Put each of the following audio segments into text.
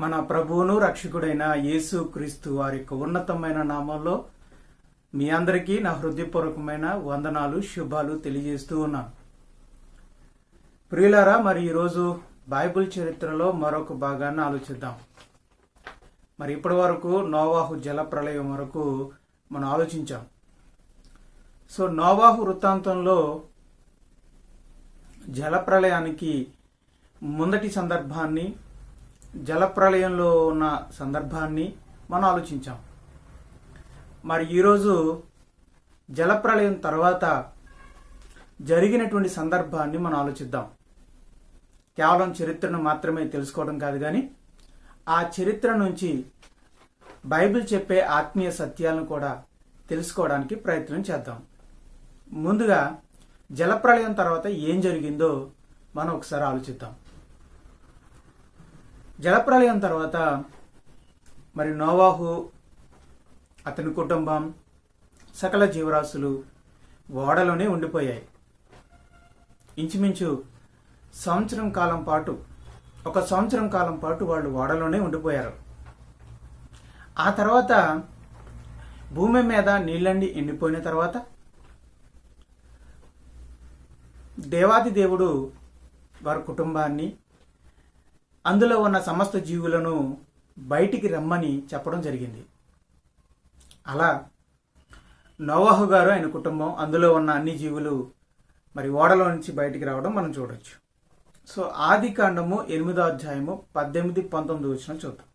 మన ప్రభువును రక్షకుడైన యేసు క్రీస్తు వారి యొక్క ఉన్నతమైన నామంలో మీ అందరికీ నా హృదయపూర్వకమైన వందనాలు శుభాలు తెలియజేస్తూ ఉన్నాను. ప్రియులారా, మరి ఈరోజు బైబిల్ చరిత్రలో మరొక భాగాన్ని ఆలోచిద్దాం. మరి ఇప్పటి వరకు నోవాహు జలప్రళయం వరకు మనం ఆలోచించాం. సో నోవాహు వృత్తాంతంలో జలప్రళయానికి ముందటి సందర్భాన్ని, జలప్రళయంలో ఉన్న సందర్భాన్ని మనం ఆలోచించాం. మరి ఈరోజు జలప్రళయం తర్వాత జరిగినటువంటి సందర్భాన్ని మనం ఆలోచిద్దాం. కేవలం చరిత్రను మాత్రమే తెలుసుకోవడం కాదు, కానీ ఆ చరిత్ర నుంచి బైబిల్ చెప్పే ఆత్మీయ సత్యాలను కూడా తెలుసుకోవడానికి ప్రయత్నం చేద్దాం. ముందుగా జలప్రళయం తర్వాత ఏం జరిగిందో మనం ఒకసారి ఆలోచిద్దాం. జలప్రళయం తర్వాత మరి నోవాహు, అతని కుటుంబం, సకల జీవరాశులు ఓడలోనే ఉండిపోయాయి. ఇంచుమించు ఒక సంవత్సరం కాలం పాటు వాళ్ళు ఓడలోనే ఉండిపోయారు. ఆ తర్వాత భూమి మీద నీళ్ళండి ఎండిపోయిన తర్వాత దేవాది దేవుడు వారి కుటుంబాన్ని, అందులో ఉన్న సమస్త జీవులను బయటికి రమ్మని చెప్పడం జరిగింది. అలా నోవాహు గారు, ఆయన కుటుంబం, అందులో ఉన్న అన్ని జీవులు మరి ఓడలో నుంచి బయటికి రావడం మనం చూడొచ్చు. సో ఆదికాండము 8వ అధ్యాయము 18-19 వచనం చూద్దాం.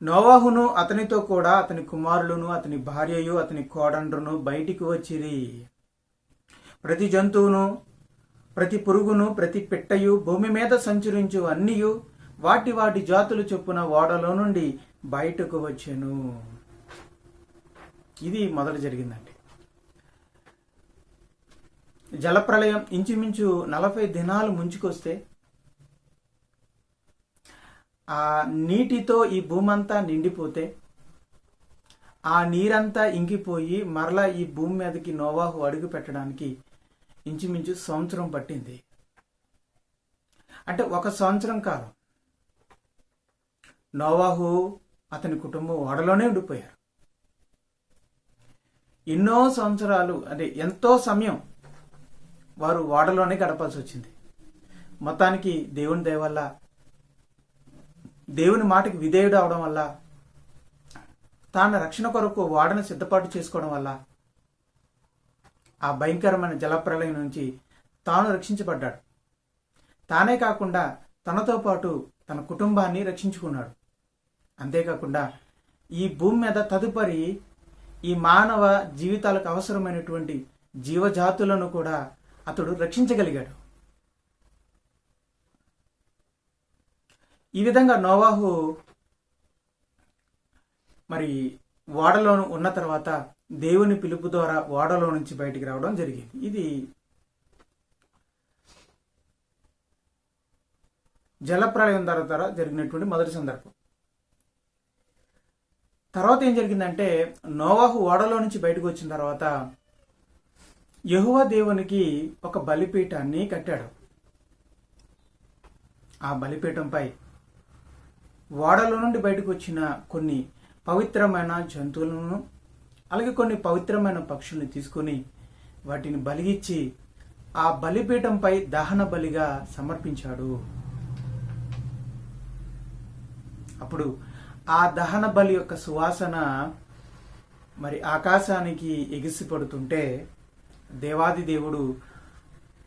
నోవాహును అతనితో కూడా అతని కుమారులను, అతని భార్యయు, అతని కోడండ్రును బయటికి వచ్చిరి. ప్రతి జంతువును, ప్రతి పురుగును, ప్రతి పిట్టయు, భూమి మీద సంచరించు అన్నియు వాటి వాటి జాతులు చొప్పున ఓడలో నుండి బయటకు వచ్చెను. ఇది మొదట జరిగిందండి. జలప్రళయం ఇంచుమించు 40 దినాలు ముంచుకొస్తే ఆ నీటితో ఈ భూమంతా నిండిపోతే, ఆ నీరంతా ఇంకిపోయి మరలా ఈ భూమి మీదకి నోవాహు అడుగు పెట్టడానికి ఇంచుమించు సంవత్సరం పట్టింది. అంటే 1 సంవత్సరం కాలం నోవాహు, అతని కుటుంబం ఓడలోనే ఉండిపోయారు. ఎన్నో సంవత్సరాలు, అంటే ఎంతో సమయం వారు ఓడలోనే గడపాల్సి వచ్చింది. మొత్తానికి దేవుని దయ వల్ల, దేవుని మాటకి విధేయుడు అవడం వల్ల, తాను రక్షణ కొరకు ఓడను సిద్ధపాటు చేసుకోవడం వల్ల ఆ భయంకరమైన జలప్రళయం నుంచి తాను రక్షించబడ్డాడు. తానే కాకుండా తనతో పాటు తన కుటుంబాన్ని రక్షించుకున్నాడు. అంతేకాకుండా ఈ భూమి మీద తదుపరి ఈ మానవ జీవితాలకు అవసరమైనటువంటి జీవజాతులను కూడా అతడు రక్షించగలిగాడు. ఈ విధంగా నోవాహు మరి ఓడలో ఉన్న తర్వాత దేవుని పిలుపు ద్వారా ఓడలో నుంచి బయటికి రావడం జరిగింది. ఇది జలప్రళయం ద్వారా జరిగినటువంటి మొదటి సందర్భం. తర్వాత ఏం జరిగిందంటే, నోవాహు ఓడలో నుంచి బయటకు వచ్చిన తర్వాత యెహోవా దేవునికి ఒక బలిపీఠాన్ని కట్టాడు. ఆ బలిపీఠంపై ఓడలో నుండి బయటకు వచ్చిన కొన్ని పవిత్రమైన జంతువులను, అలాగే కొన్ని పవిత్రమైన పక్షుల్ని తీసుకొని వాటిని బలిగిచ్చి ఆ బలిపీఠంపై దహన బలిగా సమర్పించాడు. అప్పుడు ఆ దహన బలి యొక్క సువాసన మరి ఆకాశానికి ఎగిసిపడుతుంటే దేవాది దేవుడు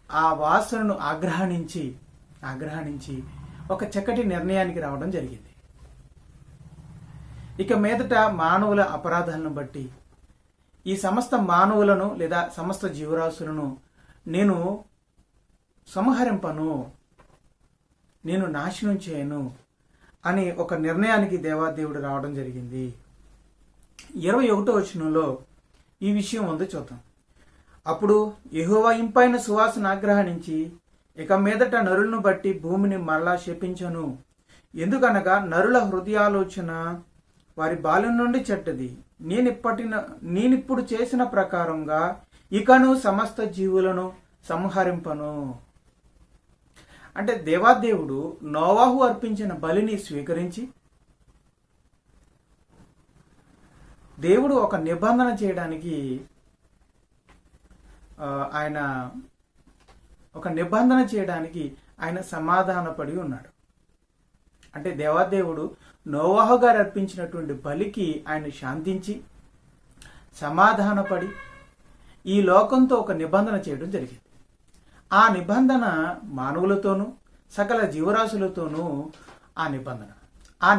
ఆ వాసనను ఆగ్రహించి ఒక చక్కటి నిర్ణయానికి రావడం జరిగింది. ఇక మీదట మానవుల అపరాధాలను బట్టి ఈ సమస్త మానవులను లేదా సమస్త జీవరాశులను నేను సంహరింపను, నేను నాశనం చేయను అని ఒక నిర్ణయానికి దేవాదేవుడు రావడం జరిగింది. 21వ వచనంలో ఈ విషయం ఉందో చూద్దాం. అప్పుడు యెహోవా ఇంపైన సువాసన ఆగ్రహించి, ఇక మీదట నరులను బట్టి భూమిని మరలా శపించను. ఎందుకనగా నరుల హృదయాలోచన వారి బాల్యం నుండి చెడ్డది. నేనిప్పుడు చేసిన ప్రకారంగా ఇకను సమస్త జీవులను సంహరింపను. అంటే దేవాదేవుడు నోవాహు అర్పించిన బలిని స్వీకరించి దేవుడు ఒక నిబంధన చేయడానికి ఆయన సమాధానపడి ఉన్నాడు. అంటే దేవాదేవుడు నోవాహు గారు అర్పించినటువంటి బలికి ఆయన శాంతించి సమాధానపడి ఈ లోకంతో ఒక నిబంధన చేయడం జరిగింది. ఆ నిబంధన మానవులతోనూ సకల జీవరాశులతోనూ ఆ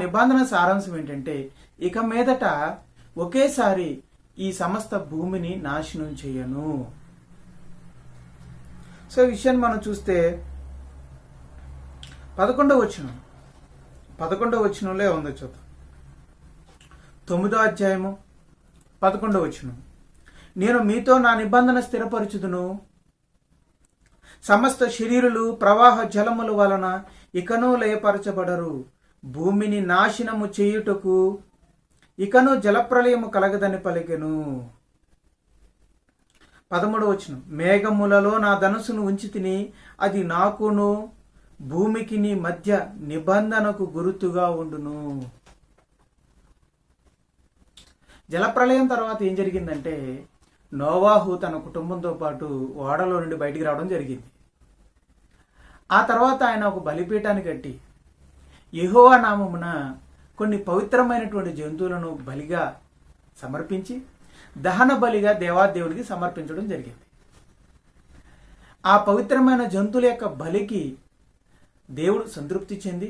నిబంధన సారాంశం ఏంటంటే, ఇక మీదట ఒకేసారి ఈ సమస్త భూమిని నాశనం చేయను. సో ఈ విషయాన్ని మనం చూస్తే 11వ వచనంలో ఉందో చూద్దాం. 9వ అధ్యాయము 11వ వచనం. నేను మీతో నా నిబంధన స్థిరపరచుదును, సమస్త శరీరులు ప్రవాహ జలముల వలన ఇకను లయపరచబడరు, భూమిని నాశనము చేయుటకు ఇకను జలప్రలయము కలగదని పలికెను. 13వ వచనం. మేఘములలో నా ధనుసును ఉంచి తిని, అది నాకును భూమికి నీ మధ్య నిబంధనకు గుర్తుగా ఉండును. జలప్రలయం తర్వాత ఏం జరిగిందంటే, నోవాహు తన కుటుంబంతో పాటు ఓడలో నుండి బయటికి రావడం జరిగింది. ఆ తర్వాత ఆయన ఒక బలిపీఠాన్ని కట్టి యెహోవా నామమున కొన్ని పవిత్రమైనటువంటి జంతువులను బలిగా సమర్పించి దహన బలిగా దేవాదేవుడికి సమర్పించడం జరిగింది. ఆ పవిత్రమైన జంతువుల యొక్క బలికి దేవుడు సంతృప్తి చెంది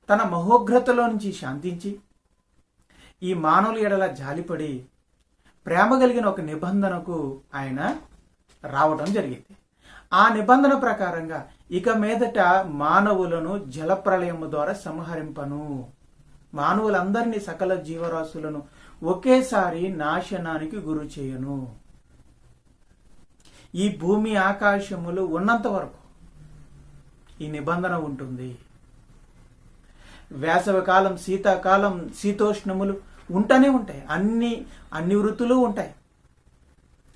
తన మహోగ్రతలో నుంచి శాంతించి ఈ మానవుల ఎడల జాలిపడి ప్రేమ కలిగిన ఒక నిబంధనకు ఆయన రావడం జరిగింది. ఆ నిబంధన ప్రకారంగా ఇక మీదట మానవులను జలప్రలయము ద్వారా సంహరింపను, మానవులందరినీ సకల జీవరాశులను ఒకేసారి నాశనానికి గురి చేయను. ఈ భూమి ఆకాశములు ఉన్నంత వరకు ఈ నిబంధన ఉంటుంది. వేసవికాలం, శీతాకాలం, శీతోష్ణములు ఉంటూనే ఉంటాయి. అన్ని వృత్తులు ఉంటాయి,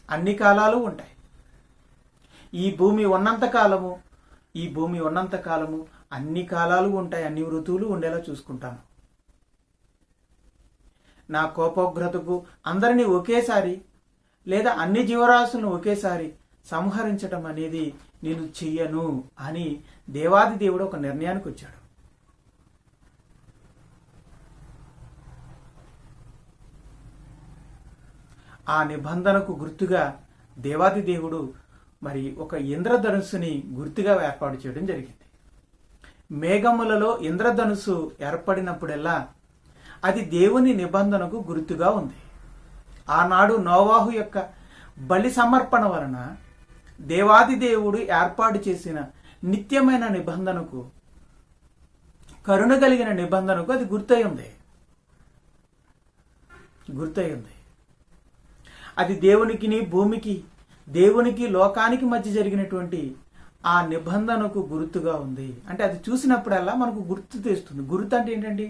అన్ని కాలాలు ఉంటాయి. ఈ భూమి ఉన్నంత కాలము అన్ని కాలాలు ఉంటాయి, అన్ని ఋతువులు ఉండేలా చూసుకుంటాను. నా కోపోగ్రతకు అందరినీ ఒకేసారి లేదా అన్ని జీవరాశులను ఒకేసారి సంహరించటం అనేది నేను చెయ్యను అని దేవాది దేవుడు ఒక నిర్ణయానికి వచ్చాడు. ఆ నిబంధనకు గుర్తుగా దేవాది దేవుడు మరి ఒక ఇంద్రధనుస్సుని గుర్తుగా ఏర్పాటు చేయడం జరిగింది. మేఘములలో ఇంద్రధనుస్సు ఏర్పడినప్పుడల్లా అది దేవుని నిబంధనకు గుర్తుగా ఉంది. ఆనాడు నోవాహు యొక్క బలి సమర్పణ వలన దేవాది దేవుడు ఏర్పాటు చేసిన నిత్యమైన నిబంధనకు, కరుణ కలిగిన నిబంధనకు అది గుర్తయి ఉంది. అది దేవునికి, భూమికి, దేవునికి, లోకానికి మధ్య జరిగినటువంటి ఆ నిబంధనకు గుర్తుగా ఉంది. అంటే అది చూసినప్పుడల్లా మనకు గుర్తు తెస్తుంది. గుర్తు అంటే ఏంటండి?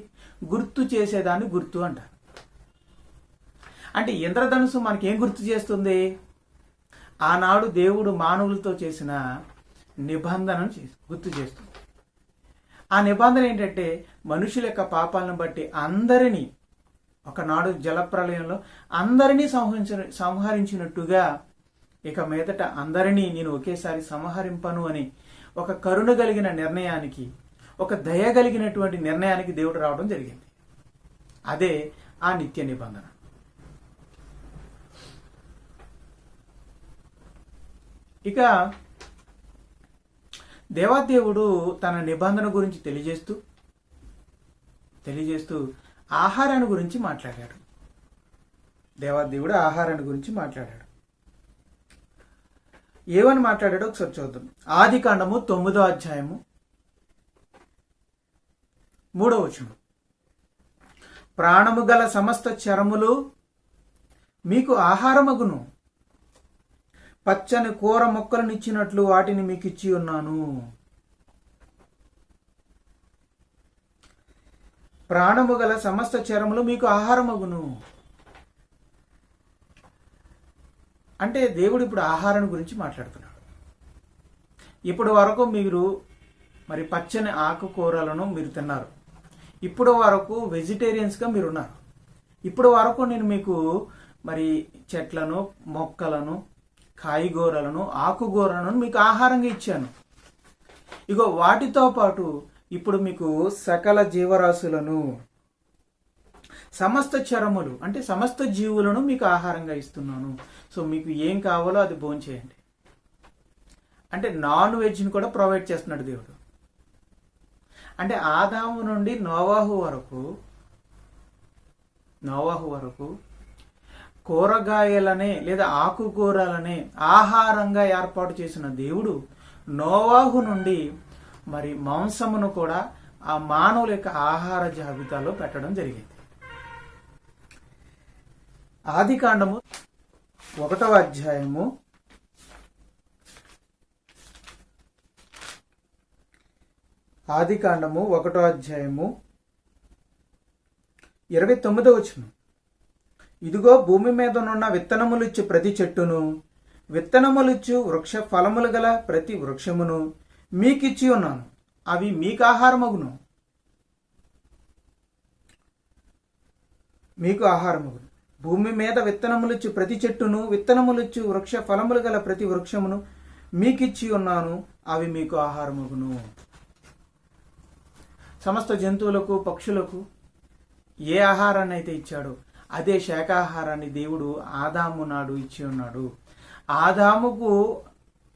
గుర్తు చేసేదాన్ని గుర్తు అంటారు. అంటే ఇంద్రధనుసు మనకేం గుర్తు చేస్తుంది? ఆనాడు దేవుడు మానవులతో చేసిన నిబంధనను గుర్తు చేస్తుంది. ఆ నిబంధన ఏంటంటే, మనుషుల యొక్క పాపాలను బట్టి అందరినీ, ఒకనాడు జలప్రలయంలో అందరినీ సంహరించినట్టుగా ఇక మీదట అందరినీ నేను ఒకేసారి సంహరింపను అని ఒక కరుణ కలిగిన నిర్ణయానికి, ఒక దయ కలిగినటువంటి నిర్ణయానికి దేవుడు రావడం జరిగింది. అదే ఆ నిత్య నిబంధన. ఇక దేవాదేవుడు తన నిబంధన గురించి తెలియజేస్తూ ఆహారాన్ని గురించి మాట్లాడాడు. దేవాదేవుడు ఆహారాన్ని గురించి మాట్లాడాడు. ఏమని మాట్లాడాడో ఒకసారి చూద్దాం. ఆదికాండము 9వ అధ్యాయము 3వ వచనం. ప్రాణము గల సమస్త చరములు మీకు ఆహారమగును, పచ్చని కూర మొక్కలనిచ్చినట్లు వాటిని మీకు ఇచ్చి ఉన్నాను. ప్రాణము గల సమస్త చరములు మీకు ఆహారమగును అంటే దేవుడు ఇప్పుడు ఆహారం గురించి మాట్లాడుతున్నాడు. ఇప్పటి వరకు మీరు మరి పచ్చని ఆకుకూరలను మీరు తిన్నారు. ఇప్పుడు వరకు వెజిటేరియన్స్గా మీరు ఉన్నారు. ఇప్పుడు వరకు నేను మీకు మరి చెట్లను, మొక్కలను, కాయగూరలను, ఆకుకూరలను మీకు ఆహారంగా ఇచ్చాను. ఇగో వాటితో పాటు ఇప్పుడు మీకు సకల జీవరాశులను, సమస్త చరములు అంటే సమస్త జీవులను మీకు ఆహారంగా ఇస్తున్నాను. సో మీకు ఏం కావాలో అది భోంచేయండి. అంటే నాన్ వెజ్ని కూడా ప్రొవైడ్ చేస్తున్నాడు దేవుడు. అంటే ఆదాము నుండి నోవాహు వరకు కూరగాయలనే లేదా ఆకుకూరలనే ఆహారంగా ఏర్పాటు చేసిన దేవుడు నోవాహు నుండి మరి మాంసమును కూడా ఆ మానవుల యొక్క ఆహార జాబితాలో పెట్టడం జరిగింది. ఆదికాండము 1వ అధ్యాయము 29వ వచనం. ఇదిగో భూమి మీదనున్న విత్తనములిచ్చు ప్రతి చెట్టును, విత్తనములిచ్చు వృక్ష ఫలములు గల ప్రతి వృక్షమును మీకిచ్చి ఉన్నాను, అవి మీకు ఆహారమగును. భూమి మీద విత్తనములిచ్చు ప్రతి చెట్టును, విత్తనములిచ్చు వృక్ష ఫలములు గల ప్రతి వృక్షమును మీకిచ్చి ఉన్నాను, అవి మీకు ఆహారమగును. సమస్త జంతువులకు, పక్షులకు ఏ ఆహారాన్ని అయితే ఇచ్చాడో అదే శాకాహారాన్ని దేవుడు ఆదాము నాడు ఇచ్చి ఉన్నాడు. ఆదాముకు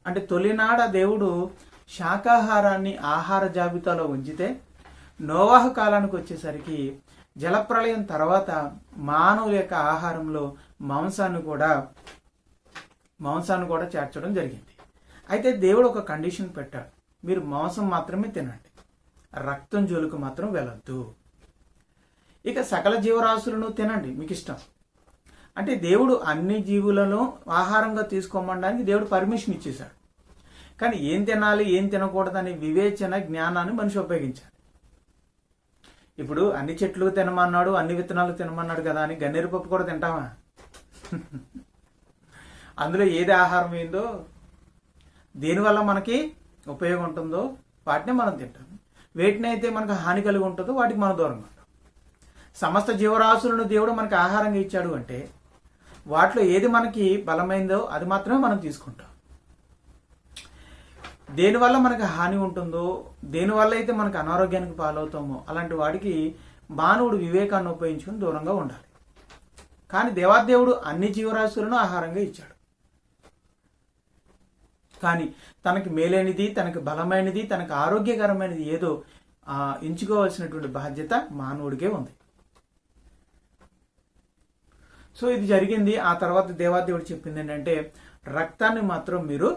అంటే తొలినాడ దేవుడు శాకాహారాన్ని ఆహార జాబితాలో ఉంచితే, నోవాహు కాలానికి వచ్చేసరికి జలప్రళయం తర్వాత మానవుల యొక్క ఆహారంలో మాంసాన్ని కూడా చేర్చడం జరిగింది. అయితే దేవుడు ఒక కండిషన్ పెట్టాడు, మీరు మాంసం మాత్రమే తినండి, రక్తం జోలికి మాత్రం వెళ్ళొద్దు. ఇక సకల జీవరాశులను తినండి మీకు ఇష్టం. అంటే దేవుడు అన్ని జీవులను ఆహారంగా తీసుకోమనడానికి దేవుడు పర్మిషన్ ఇచ్చేశాడు. కానీ ఏం తినాలి ఏం తినకూడదని వివేచన జ్ఞానాన్ని మనిషి ఉపయోగించాలి. ఇప్పుడు అన్ని చెట్లు తినమన్నాడు, అన్ని విత్తనాలు తినమన్నాడు కదా అని గన్నేరు పప్పు కూడా తింటామా? అందులో ఏది ఆహారం ఏందో, దేనివల్ల మనకి ఉపయోగం ఉంటుందో వాటిని మనం తింటాం. వేటినైతే మనకు హాని కలిగి ఉంటుందో వాటికి మనం దూరంగా ఉంటాం. సమస్త జీవరాశులను దేవుడు మనకి ఆహారంగా ఇచ్చాడు అంటే వాటిలో ఏది మనకి బలమైందో అది మాత్రమే మనం తీసుకుంటాం. దేనివల్ల మనకు హాని ఉంటుందో, దేనివల్ల అయితే మనకు అనారోగ్యానికి పాలవుతామో అలాంటి వాడికి మానవుడు వివేకాన్ని ఉపయోగించుకుని దూరంగా ఉండాలి. కానీ దేవాదేవుడు అన్ని జీవరాశులను ఆహారంగా ఇచ్చాడు. కానీ తనకి మేలైనది, తనకి బలమైనది, తనకు ఆరోగ్యకరమైనది ఏదో ఎంచుకోవాల్సినటువంటి బాధ్యత మానవుడికే ఉంది. సో ఇది జరిగింది. ఆ తర్వాత దేవాదేవుడు చెప్పింది ఏంటంటే, రక్తాన్ని మాత్రం మీరు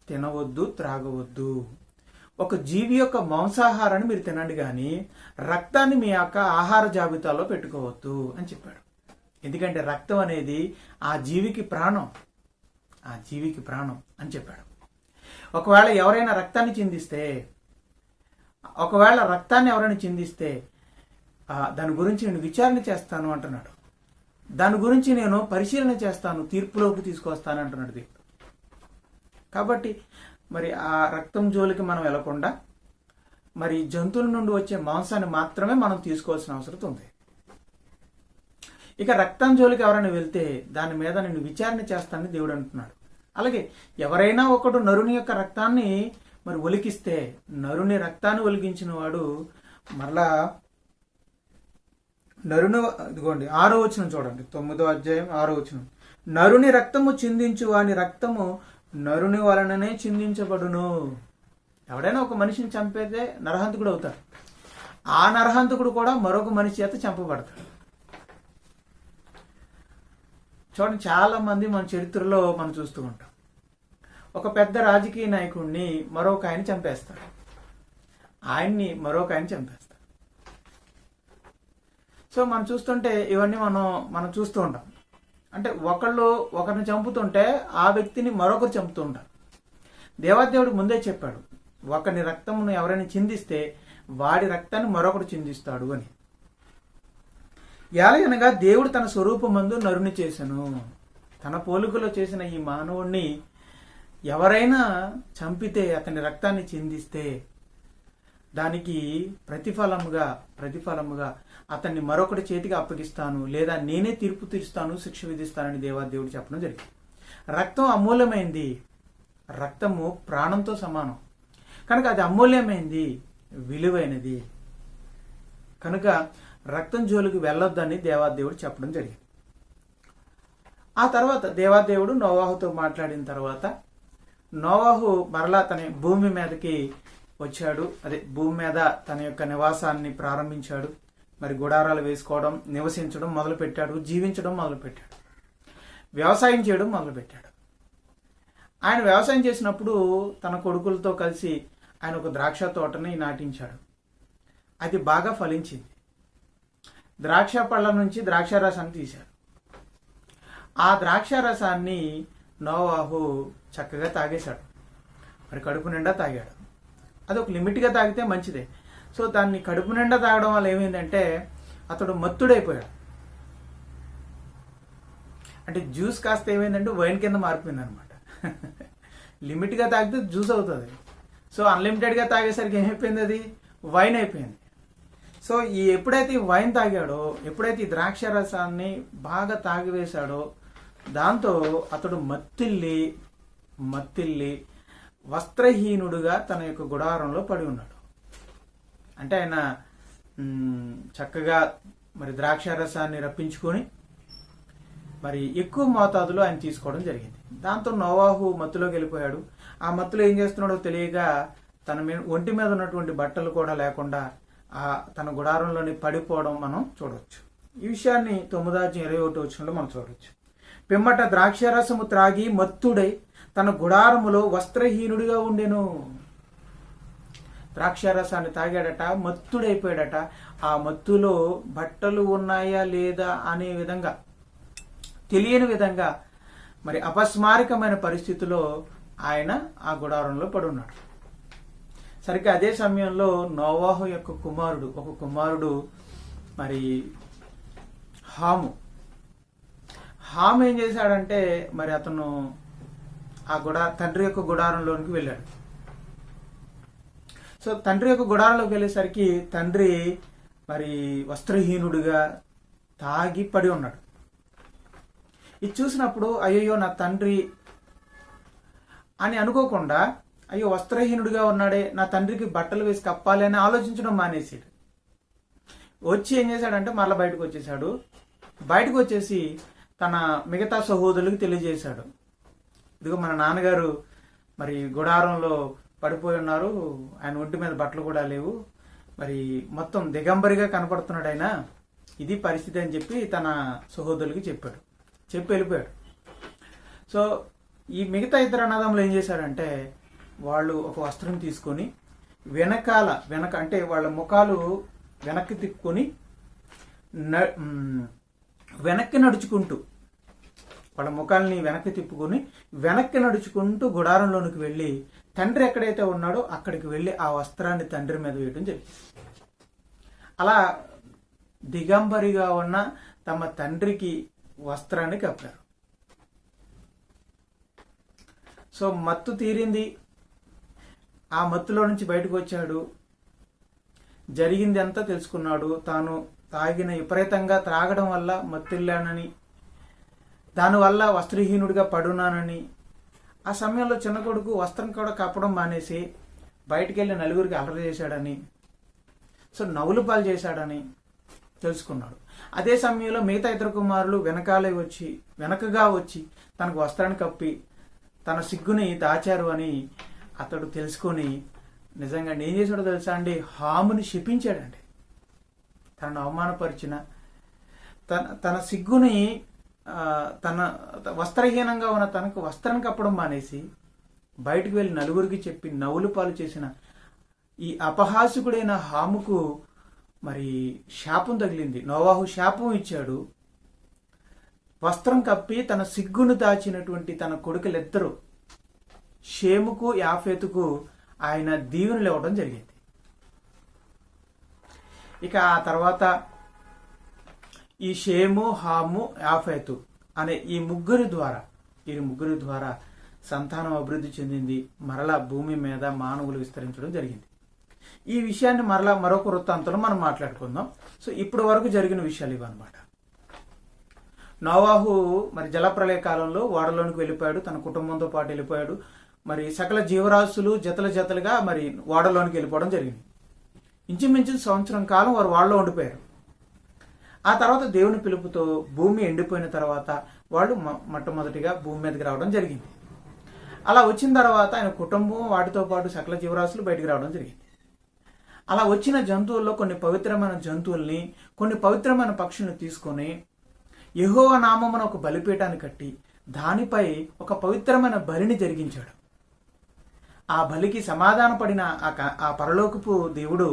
తినవద్దు, త్రాగవద్దు. ఒక జీవి యొక్క మాంసాహారాన్ని మీరు తినండి కానీ రక్తాన్ని మీ యొక్క ఆహార జాబితాలో పెట్టుకోవద్దు అని చెప్పాడు. ఎందుకంటే రక్తం అనేది ఆ జీవికి ప్రాణం అని చెప్పాడు. ఒకవేళ ఎవరైనా రక్తాన్ని చిందిస్తే దాని గురించి నేను విచారణ చేస్తాను అంటున్నాడు. దాని గురించి నేను పరిశీలన చేస్తాను, తీర్పులోకి తీసుకొస్తాను అంటున్నాడు దేవుడు. కాబట్టి మరి ఆ రక్తం జోలికి మనం వెళ్లకుండా మరి జంతువుల నుండి వచ్చే మాంసాన్ని మాత్రమే మనం తీసుకోవాల్సిన అవసరం ఉంది. ఇక రక్తం జోలికి ఎవరైనా వెళ్తే దాని మీద నేను విచారణ చేస్తానని దేవుడు అంటున్నాడు. అలాగే ఎవరైనా ఒకడు నరుని యొక్క రక్తాన్ని మరి ఒలికిస్తే, నరుని రక్తాన్ని ఒలికించిన వాడు మరలా నరుని, ఇదిగోండి 6వ వచనం చూడండి, 9వ అధ్యాయం 6వ వచనం. నరుని రక్తము చిందించు వాని రక్తము నరుని వలననే చిందించబడును. ఎవడైనా ఒక మనిషిని చంపేదే నరహంతకుడు అవుతాడు. ఆ నరహంతకుడు కూడా మరొక మనిషి చేత చంపబడతాడు. చూడండి, చాలా మంది మన చరిత్రలో మనం చూస్తూ ఉంటాం. ఒక పెద్ద రాజకీయ నాయకుడిని మరొక ఆయన చంపేస్తాడు, ఆయన్ని మరొక ఆయన చంపేస్తాడు. సో మనం చూస్తుంటే ఇవన్నీ మనం చూస్తూ ఉంటాం. అంటే ఒకరిని చంపుతుంటే ఆ వ్యక్తిని మరొకరు చంపుతూ ఉంటారు. దేవాదేవుడు ముందే చెప్పాడు, ఒకరి రక్తమును ఎవరైనా చిందిస్తే వాడి రక్తాన్ని మరొకరు చిందిస్తాడు అని. ఎలాగనగా దేవుడు తన స్వరూపమందు నరుని చేసెను, తన పోలికలో చేసిన ఈ మానవుణ్ణి ఎవరైనా చంపితే, అతని రక్తాన్ని చిందిస్తే దానికి ప్రతిఫలముగా అతన్ని మరొకటి చేతికి అప్పగిస్తాను, లేదా నేనే తీర్పు తీరుస్తాను, శిక్ష విధిస్తానని దేవాదేవుడు చెప్పడం జరిగింది. రక్తం అమూల్యమైంది. రక్తము ప్రాణంతో సమానం కనుక అది అమూల్యమైంది, విలువైనది కనుక రక్తం జోలికి వెళ్ళొద్దని దేవాదేవుడు చెప్పడం జరిగింది. ఆ తర్వాత దేవాదేవుడు నోవాహుతో మాట్లాడిన తర్వాత నోవాహు మరలా తన భూమి మీదకి వచ్చాడు. భూమి మీద తన యొక్క నివాసాన్ని ప్రారంభించాడు. మరి గుడారాలు వేసుకోవడం, నివసించడం మొదలుపెట్టాడు, జీవించడం మొదలుపెట్టాడు, వ్యవసాయం చేయడం మొదలుపెట్టాడు. ఆయన వ్యవసాయం చేసినప్పుడు తన కొడుకులతో కలిసి ఆయన ఒక ద్రాక్ష తోటని నాటించాడు. అది బాగా ఫలించింది. ద్రాక్ష పళ్ళ నుంచి ద్రాక్షారసాన్ని తీశారు. ఆ ద్రాక్షారసాన్ని నోవాహు చక్కగా తాగేశాడు. మరి కడుపు నిండా తాగాడు. అది ఒక లిమిట్గా తాగితే మంచిదే. సో దాన్ని కడుపు నిండా తాగడం వల్ల ఏమైందంటే అతడు మత్తుడైపోయాడు. అంటే జ్యూస్ కాస్త ఏమైందంటే వైన్ కింద మారిపోయింది అనమాట. లిమిట్గా తాగితే జ్యూస్ అవుతుంది. సో అన్లిమిటెడ్గా తాగేసరికి ఏమైపోయింది, అది వైన్ అయిపోయింది. సో ఎప్పుడైతే వైన్ తాగాడో, ఎప్పుడైతే ఈ ద్రాక్ష రసాన్ని బాగా తాగివేశాడో, దాంతో అతడు మత్తిల్లి వస్త్రహీనుడుగా తన యొక్క గుడారంలో పడి ఉన్నాడు. అంటే ఆయన చక్కగా మరి ద్రాక్ష రసాన్ని రప్పించుకొని మరి ఎక్కువ మోతాదులో ఆయన తీసుకోవడం జరిగింది. దాంతో నోవాహు మత్తులోకి వెళ్ళిపోయాడు. ఆ మత్తులో ఏం చేస్తున్నాడో తెలియక తన ఒంటి మీద ఉన్నటువంటి బట్టలు కూడా లేకుండా తన గుడారంలోని పడిపోవడం మనం చూడవచ్చు. ఈ విషయాన్ని 9:21 మనం చూడవచ్చు. పిమ్మట ద్రాక్షారసము త్రాగి మత్తుడై తన గుడారములో వస్త్రహీనుడిగా ఉండెను. ద్రాక్షారసాన్ని తాగాడట, మత్తుడైపోయాడట. ఆ మత్తులో బట్టలు ఉన్నాయా లేదా అనే విధంగా, తెలియని విధంగా మరి అపస్మారకమైన పరిస్థితిలో ఆయన ఆ గుడారంలో పడున్నాడు. సరిగ్గా అదే సమయంలో నోవాహు యొక్క ఒక కుమారుడు మరి హాము ఏం చేశాడంటే మరి అతను ఆ తండ్రి యొక్క గుడారంలోనికి వెళ్ళాడు. సో తండ్రి యొక్క గుడారంలోకి వెళ్ళేసరికి తండ్రి మరి వస్త్రహీనుడిగా తాగి పడి ఉన్నాడు. ఇది చూసినప్పుడు అయ్యో నా తండ్రి అని అనుకోకుండా, అయ్యో వస్త్రహీనుడిగా ఉన్నాడే, నా తండ్రికి బట్టలు వేసి కప్పాలి అని ఆలోచించడం మానేసాడు. వచ్చి ఏం చేశాడంటే మళ్ళీ బయటకు వచ్చేసాడు. బయటకు వచ్చేసి తన మిగతా సహోదరులకు తెలియజేశాడు, ఇదిగో మన నాన్నగారు మరి గుడారంలో పడిపోయి ఉన్నారు, ఆయన ఒంటి మీద బట్టలు కూడా లేవు, మరి మొత్తం దిగంబరిగా కనపడుతున్నాడు ఆయన, ఇది పరిస్థితి అని చెప్పి తన సహోదరులకి చెప్పి వెళ్ళిపోయాడు. సో ఈ మిగతా ఇద్దరు అన్నదమ్ములు ఏం చేశారంటే వాళ్ళు ఒక వస్త్రం తీసుకొని వెనక అంటే వాళ్ళ ముఖాలు వెనక్కి తిప్పుకొని వెనక్కి నడుచుకుంటూ, వాళ్ళ ముఖాలని వెనక్కి తిప్పుకొని వెనక్కి నడుచుకుంటూ గుడారంలోనికి వెళ్ళి తండ్రి ఎక్కడైతే ఉన్నాడో అక్కడికి వెళ్ళి ఆ వస్త్రాన్ని తండ్రి మీద వేయడం జరిగింది. అలా దిగంబరిగా ఉన్న తమ తండ్రికి వస్త్రాన్ని కప్పారు. సో మత్తు తీరింది. ఆ మత్తులో నుంచి బయటకు వచ్చాడు. జరిగింది అంతా తెలుసుకున్నాడు. తాను తాగిన విపరీతంగా త్రాగడం వల్ల మత్తిల్లానని, దానివల్ల వస్త్రహీనుడిగా పడున్నానని, ఆ సమయంలో చిన్న కొడుకు వస్త్రం కూడా కప్పడం మానేసి బయటికి వెళ్ళి నలుగురికి అలర చేశాడని, సో నవ్వులు పాలు చేశాడని తెలుసుకున్నాడు. అదే సమయంలో మిగతా ఇతర కుమారులు వెనకగా వచ్చి తనకు వస్త్రాన్ని కప్పి తన సిగ్గుని దాచారు అని అతడు తెలుసుకొని నిజంగా ఏం చేశాడో తెలుసా అండి, హాముని శపించాడండి. తనను అవమానపరిచిన తన సిగ్గుని, తన వస్త్రహీనంగా ఉన్న తనకు వస్త్రం కప్పడం మానేసి బయటకు వెళ్ళి నలుగురికి చెప్పి నవ్వులు పాలు చేసిన ఈ అపహాసకుడైన హాముకు మరి శాపం తగిలింది. నోవాహు శాపం ఇచ్చాడు. వస్త్రం కప్పి తన సిగ్గును దాచినటువంటి తన కొడుకులిద్దరూ షేముకు యాఫేతుకు ఆయన దీవెనలు ఇవ్వడం జరిగింది. ఇక ఆ తర్వాత ఈ షేము, హాము, యాఫేతు అనే ఈ ముగ్గురి ద్వారా సంతానం అభివృద్ధి చెందింది. మరలా భూమి మీద మానవులు విస్తరించడం జరిగింది. ఈ విషయాన్ని మరొక వృత్తాంతంలో మనం మాట్లాడుకుందాం. సో ఇప్పటి వరకు జరిగిన విషయాలు ఇవన్నమాట. నోవాహు మరి జలప్రళయ కాలంలో ఓడలోనికి వెళ్ళిపోయాడు, తన కుటుంబంతో పాటు వెళ్ళిపోయాడు. మరి సకల జీవరాశులు జతలుగా మరి ఓడలోనికి వెళ్ళిపోవడం జరిగింది. ఇంచుమించు సంవత్సరం కాలం వారు ఓడలో ఉండిపోయారు. ఆ తర్వాత దేవుని పిలుపుతో భూమి ఎండిపోయిన తర్వాత వాళ్ళు మొట్టమొదటిగా భూమి మీదకి రావడం జరిగింది. అలా వచ్చిన తర్వాత ఆయన కుటుంబం వాటితో పాటు సకల జీవరాశులు బయటికి రావడం జరిగింది. అలా వచ్చిన జంతువుల్లో కొన్ని పవిత్రమైన జంతువుల్ని, కొన్ని పవిత్రమైన పక్షులను తీసుకొని యెహోవా నామమున ఒక బలిపీఠాన్ని కట్టి దానిపై ఒక పవిత్రమైన బలిని జరిగించాడు. ఆ బలికి సమాధాన పడిన ఆ పరలోకపు దేవుడు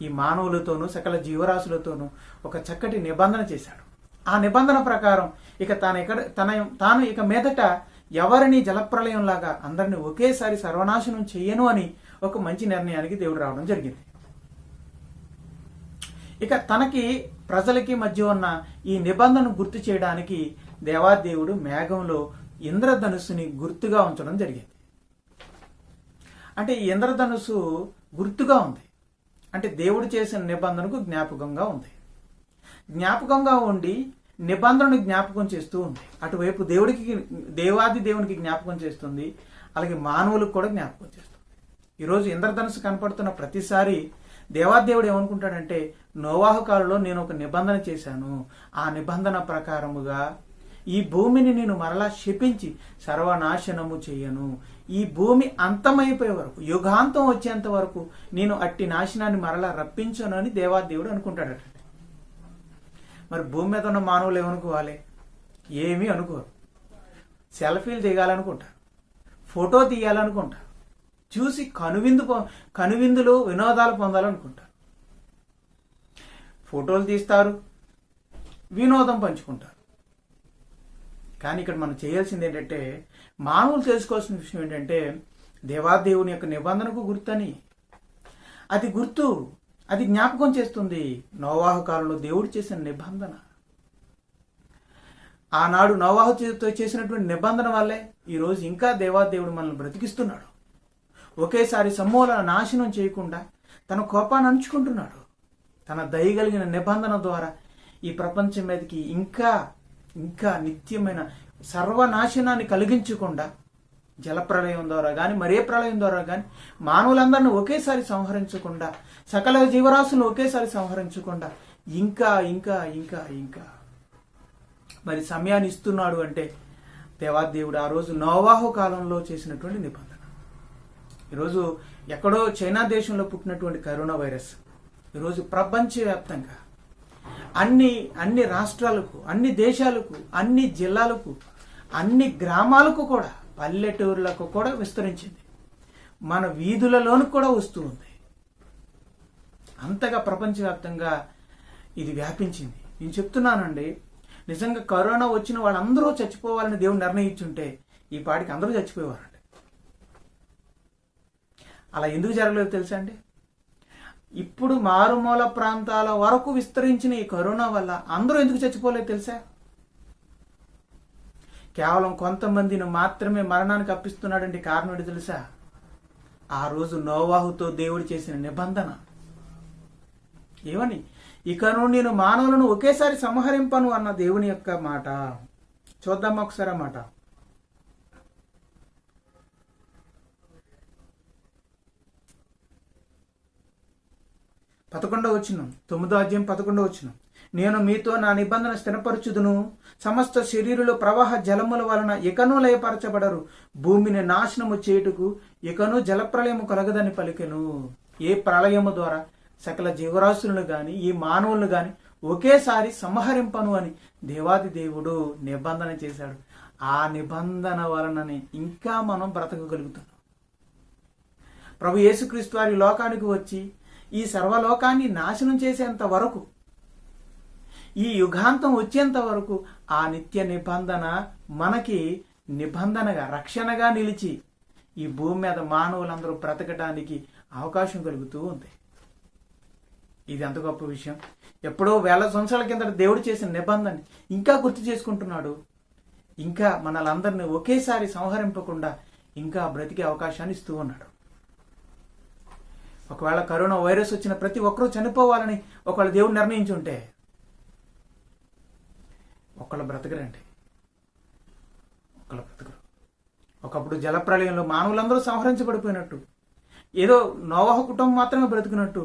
ఈ మానవులతోనూ సకల జీవరాశులతోనూ ఒక చక్కటి నిబంధన చేశాడు. ఆ నిబంధన ప్రకారం ఇక తాను ఇక మీదట ఎవరిని జలప్రలయంలాగా అందరినీ ఒకేసారి సర్వనాశనం చెయ్యను అని ఒక మంచి నిర్ణయానికి దేవుడు రావడం జరిగింది. ఇక తనకి ప్రజలకి మధ్య ఉన్న ఈ నిబంధనను గుర్తు చేయడానికి దేవాదేవుడు మేఘంలో ఇంద్రధనుస్సుని గుర్తుగా ఉంచడం జరిగింది. అంటే ఈ ఇంద్రధనుస్సు గుర్తుగా ఉంది, అంటే దేవుడు చేసిన నిబంధనకు జ్ఞాపకంగా ఉంది. జ్ఞాపకంగా ఉండి నిబంధనను జ్ఞాపకం చేస్తూ ఉంది. అటువైపు దేవాది దేవునికి జ్ఞాపకం చేస్తుంది, అలాగే మానవులకు కూడా జ్ఞాపకం చేస్తుంది. ఈరోజు ఇంద్రధనుస్సు కనపడుతున్న ప్రతిసారి దేవాదేవుడు ఏమనుకుంటాడంటే, నోవాహు కాలంలో నేను ఒక నిబంధన చేశాను, ఆ నిబంధన ప్రకారముగా ఈ భూమిని నేను మరలా శపించి సర్వనాశనము చేయను, ఈ భూమి అంతమైపోయే వరకు, యుగాంతం వచ్చేంత వరకు నేను అట్టి నాశనాన్ని మరలా రప్పించను అని దేవాదేవుడు అనుకుంటాడట. మరి భూమి మీద ఉన్న మానవులు ఏమనుకోవాలి? ఏమీ అనుకోరు. సెల్ఫీలు దిగాలనుకుంటారు, ఫోటో తీయాలనుకుంటారు, చూసి కనువిందులు వినోదాలు పొందాలనుకుంటారు. ఫోటోలు తీస్తారు, వినోదం పంచుకుంటారు. కానీ ఇక్కడ మనం చేయాల్సింది ఏంటంటే, మానవులు తెలుసుకోవాల్సిన విషయం ఏంటంటే, దేవాదేవుని యొక్క నిబంధనకు గుర్తని, అది గుర్తు, అది జ్ఞాపకం చేస్తుంది నోవాహు కాలంలో దేవుడు చేసిన నిబంధన. ఆనాడు నోవాహుతో చేసినటువంటి నిబంధన వల్లే ఈరోజు ఇంకా దేవాదేవుడు మనల్ని బ్రతికిస్తున్నాడు. ఒకేసారి సమూల నాశనం చేయకుండా తన కోపాన్ని అణుచుకుంటున్నాడు. తన దయగలిగిన నిబంధన ద్వారా ఈ ప్రపంచం మీదకి ఇంకా ఇంకా నిత్యమైన సర్వనాశనాన్ని కలిగించకుండా జలప్రళయం ద్వారా కానీ మరే ప్రళయం ద్వారా కానీ మానవులందరినీ ఒకేసారి సంహరించకుండా, సకల జీవరాశులను ఒకేసారి సంహరించకుండా ఇంకా ఇంకా ఇంకా ఇంకా మరి సమయాన్ని ఇస్తున్నాడు. అంటే దేవాదేవుడు ఆ రోజు నోవాహు కాలంలో చేసినటువంటి నిబంధన. ఈరోజు ఎక్కడో చైనా దేశంలో పుట్టినటువంటి కరోనా వైరస్ ఈరోజు ప్రపంచవ్యాప్తంగా అన్ని రాష్ట్రాలకు, అన్ని దేశాలకు, అన్ని జిల్లాలకు, అన్ని గ్రామాలకు కూడా, పల్లెటూర్లకు కూడా విస్తరించింది. మన వీధులలోనూ కూడా వస్తూ ఉంది. అంతగా ప్రపంచవ్యాప్తంగా ఇది వ్యాపించింది. నేను చెప్తున్నానండి, నిజంగా కరోనా వచ్చిన వాళ్ళందరూ చచ్చిపోవాలని దేవుడు నిర్ణయించుంటే ఈ పాటికి అందరూ చచ్చిపోయేవారండి. అలా ఎందుకు జరగలేదు తెలుసా అండి? ఇప్పుడు మారుమూల ప్రాంతాల వరకు విస్తరించిన ఈ కరోనా వల్ల అందరూ ఎందుకు చచ్చిపోలేదు తెలుసా? కేవలం కొంతమందిని మాత్రమే మరణానికి అప్పిస్తున్నాడంటే కారణం ఏంటి తెలుసా? ఆ రోజు నోవాహుతో దేవుడు చేసిన నిబంధన. ఏమని? ఇకను నేను మానవులను ఒకేసారి సంహరింపను అన్న దేవుని యొక్క మాట. చూద్దాం ఒకసారి ఆ మాట. 11వ వచనం, 9వ అధ్యాయం 11వ వచనం. నేను మీతో నా నిబంధన స్థిరపరచుదును, సమస్త శరీరుల ప్రవాహ జలముల వలన ఇకను లయపరచబడరు, భూమిని నాశనము చేయుటకు ఇకను జలప్రలయము కలగదని పలికెను. ఏ ప్రళయము ద్వారా సకల జీవరాశులను గాని ఈ మానవులను గాని ఒకేసారి సంహరింపను అని దేవాది దేవుడు నిబంధన చేశాడు. ఆ నిబంధన వలననే ఇంకా మనం బ్రతకగలుగుతున్నాం. ప్రభు యేసుక్రీస్తు వారి లోకానికి వచ్చి ఈ సర్వలోకాన్ని నాశనం చేసేంత వరకు, ఈ యుగాంతం వచ్చేంత వరకు ఆ నిత్య నిబంధన మనకి నిబంధనగా, రక్షణగా నిలిచి ఈ భూమి మీద మానవులందరూ బ్రతకడానికి అవకాశం కలుగుతూ ఉంది. ఇది ఎంత గొప్ప విషయం! ఎప్పుడో వేల సంవత్సరాల కింద దేవుడు చేసిన నిబంధన ఇంకా గుర్తు చేసుకుంటున్నాడు. ఇంకా మనలందరినీ ఒకేసారి సంహరింపకుండా ఇంకా బ్రతికే అవకాశాన్ని ఇస్తూ ఉన్నాడు. ఒకవేళ కరోనా వైరస్ వచ్చిన ప్రతి ఒక్కరూ చనిపోవాలని ఒకవేళ దేవుడు నిర్ణయించుంటే ఒకళ్ళు బ్రతకరండి, ఒకళ్ళు బ్రతకరు. ఒకప్పుడు జలప్రళయంలో మానవులందరూ సంహరించబడిపోయినట్టు, ఏదో నోవహు కుటుంబం మాత్రమే బ్రతికినట్టు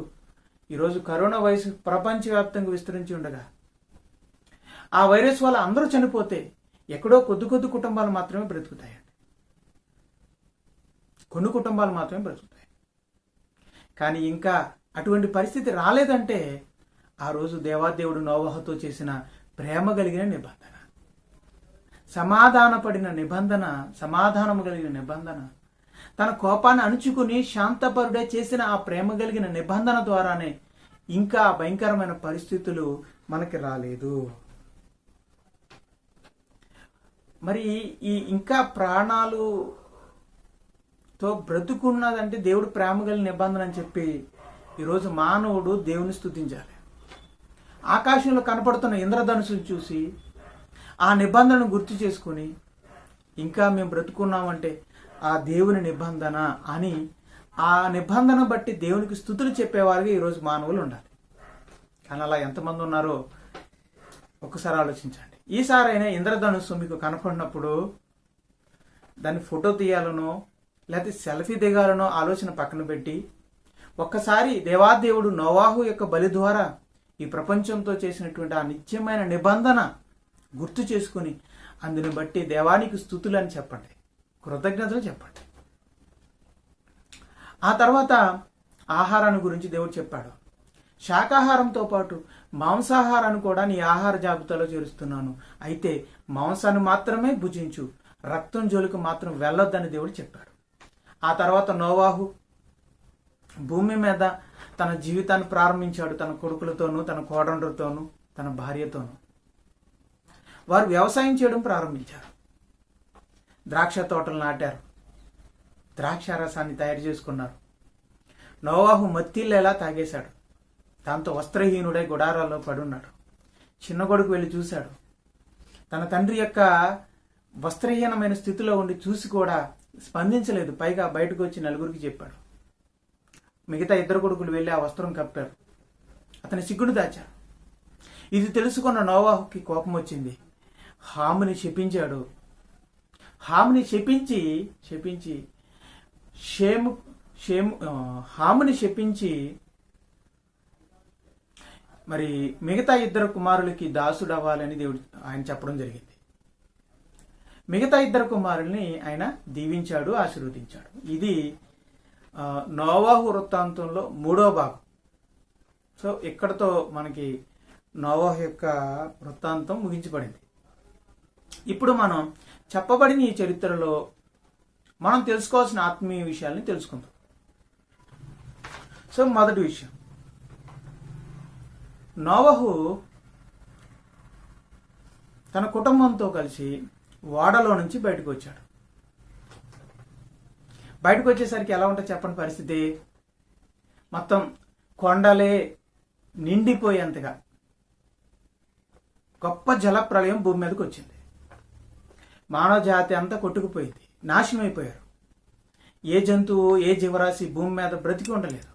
ఈరోజు కరోనా వైరస్ ప్రపంచవ్యాప్తంగా విస్తరించి ఉండగా ఆ వైరస్ వల్ల అందరూ చనిపోతే ఎక్కడో కొద్ది కుటుంబాలు మాత్రమే బ్రతుకుతాయండి. కొన్ని కుటుంబాలు మాత్రమే బ్రతుకుతాయి. కానీ ఇంకా అటువంటి పరిస్థితి రాలేదంటే ఆ రోజు దేవాదేవుడు నోవహుతో చేసిన ప్రేమ కలిగిన నిబంధన, సమాధానము కలిగిన నిబంధన, తన కోపాన్ని అణుచుకుని శాంతపరుడే చేసిన ఆ ప్రేమ కలిగిన నిబంధన ద్వారానే ఇంకా భయంకరమైన పరిస్థితులు మనకి రాలేదు. మరి ఈ ఇంకా ప్రాణాలుతో బ్రతుకున్నదంటే దేవుడు ప్రేమ కలిగిన నిబంధన అని చెప్పి ఈరోజు మానవుడు దేవుని స్తుతించాలి. ఆకాశంలో కనపడుతున్న ఇంద్రధనుసును చూసి ఆ నిబంధనను గుర్తు చేసుకుని ఇంకా మేము బ్రతుకున్నామంటే ఆ దేవుని నిబంధన అని ఆ నిబంధన బట్టి దేవునికి స్తుతులు చెప్పేవారుగా ఈరోజు మానవులు ఉండాలి. కానీ అలా ఎంతమంది ఉన్నారో ఒకసారి ఆలోచించండి. ఈసారైనా ఇంద్రధనుస్సు మీకు కనపడినప్పుడు దాన్ని ఫోటో తీయాలనో లేకపోతే సెల్ఫీ దిగాలనో ఆలోచన పక్కన పెట్టి ఒక్కసారి దేవాదేవుడు నోవాహు యొక్క బలి ద్వారా ఈ ప్రపంచంతో చేసినటువంటి ఆ నిత్యమైన నిబంధన గుర్తు చేసుకుని అందుని బట్టి దేవానికి స్తుతులు అని చెప్పండి, కృతజ్ఞతలు చెప్పండి. ఆ తర్వాత ఆహారాన్ని గురించి దేవుడు చెప్పాడు. శాకాహారంతో పాటు మాంసాహారాన్ని కూడా నీ ఆహార జాబితాలో చేరుస్తున్నాను, అయితే మాంసాన్ని మాత్రమే భుజించు, రక్తం జోలికి మాత్రం వెళ్ళొద్దని దేవుడు చెప్పాడు. ఆ తర్వాత నోవాహు భూమి మీద తన జీవితాన్ని ప్రారంభించాడు. తన కొడుకులతోనూ తన కోడండ్రుతోనూ తన భార్యతోనూ వారు వ్యవసాయం చేయడం ప్రారంభించారు. ద్రాక్ష తోటలు నాటారు, ద్రాక్ష రసాన్ని తయారు చేసుకున్నారు. నోవాహు మత్తిల్లేలా తాగేశాడు. దాంతో వస్త్రహీనుడై గుడారాల్లో పడున్నాడు. చిన్న కొడుకు వెళ్ళి చూశాడు. తన తండ్రి యొక్క వస్త్రహీనమైన స్థితిలో ఉండి చూసి కూడా స్పందించలేదు. పైగా బయటకు వచ్చి నలుగురికి చెప్పాడు. మిగతా ఇద్దరు కొడుకులు వెళ్ళి ఆ వస్త్రం కప్పారు. అతని సిగ్గును దాచారు. ఇది తెలుసుకున్న నోవాహుకి కోపం వచ్చింది. హాముని శపించాడు. హాముని శపించి మరి మిగతా ఇద్దరు కుమారులకి దాసుడు అవ్వాలని దేవుడు ఆయన చెప్పడం జరిగింది. మిగతా ఇద్దరు కుమారుల్ని ఆయన దీవించాడు, ఆశీర్వదించాడు. ఇది నోవాహు వృత్తాంతంలో 3వ భాగం. సో ఇక్కడతో మనకి నోవాహు యొక్క వృత్తాంతం ముగించబడింది. ఇప్పుడు మనం చెప్పబడిన ఈ చరిత్రలో మనం తెలుసుకోవాల్సిన ఆత్మీయ విషయాల్ని తెలుసుకుందాం. సో మొదటి విషయం, నోవాహు తన కుటుంబంతో కలిసి ఓడలో నుంచి బయటకు వచ్చాడు. బయటకు వచ్చేసరికి ఎలా ఉంటుంది చెప్పండి పరిస్థితి? మొత్తం కొండలే నిండిపోయేంతగా గొప్ప జలప్రళయం భూమి మీదకి వచ్చింది. మానవ జాతి అంతా కొట్టుకుపోయింది, నాశనం అయిపోయారు. ఏ జంతువు ఏ జీవరాశి భూమి మీద బ్రతికి ఉండలేదు.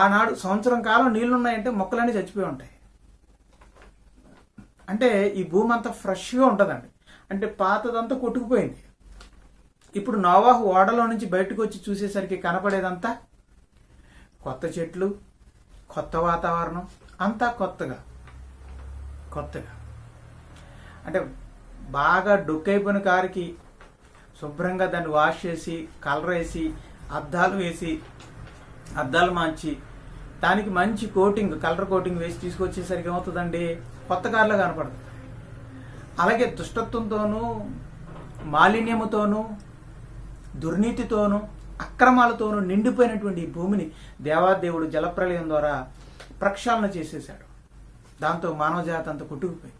ఆనాడు సంవత్సరం కాలం నీళ్లున్నాయంటే మొక్కలన్నీ చచ్చిపోయి ఉంటాయి. అంటే ఈ భూమి అంతా ఫ్రెష్గా ఉంటుందండి. అంటే పాతదంతా కొట్టుకుపోయింది. ఇప్పుడు నోవాహు ఓడలో నుంచి బయటకు వచ్చి చూసేసరికి కనపడేదంతా కొత్త చెట్లు, కొత్త వాతావరణం, అంతా కొత్తగా అంటే బాగా డొక్కైపోయిన కారుకి శుభ్రంగా దాన్ని వాష్ చేసి కలర్ వేసి అద్దాలు వేసి అద్దాలు మార్చి దానికి మంచి కలర్ కోటింగ్ వేసి తీసుకొచ్చేసరికి ఏమవుతుందండి? కొత్త కారులో కనపడుతుంది. అలాగే దుష్టత్వంతోనూ మాలిన్యముతోనూ దుర్నీతితోనూ అక్రమాలతోనూ నిండిపోయినటువంటి ఈ భూమిని దేవాదేవుడు జలప్రళయం ద్వారా ప్రక్షాళన చేసేశాడు. దాంతో మానవ జాతి అంతా కొట్టుకుపోయింది.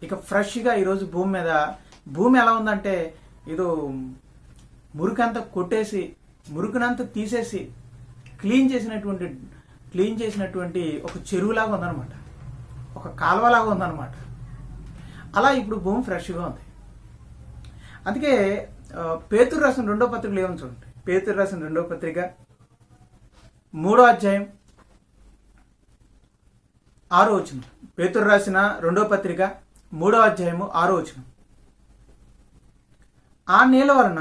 ఇక ఫ్రెష్గా ఈరోజు భూమి ఎలా ఉందంటే ఏదో మురికంతా కొట్టేసి మురుకునంతా తీసేసి క్లీన్ చేసినటువంటి ఒక చెరువులాగా ఉందన్నమాట, ఒక కాలువలాగా ఉందన్నమాట. అలా ఇప్పుడు భూమి ఫ్రెష్గా ఉంది. అందుకే పేతురు రాసిన 2వ పత్రికలో ఏమని చూడండి. పేతురు రాసిన 2వ పత్రిక 3వ అధ్యాయం 6వ వచనం. పేతురు రాసిన 2వ పత్రిక 3వ అధ్యాయము 6వ వచనం. ఆ నీళ్ల వలన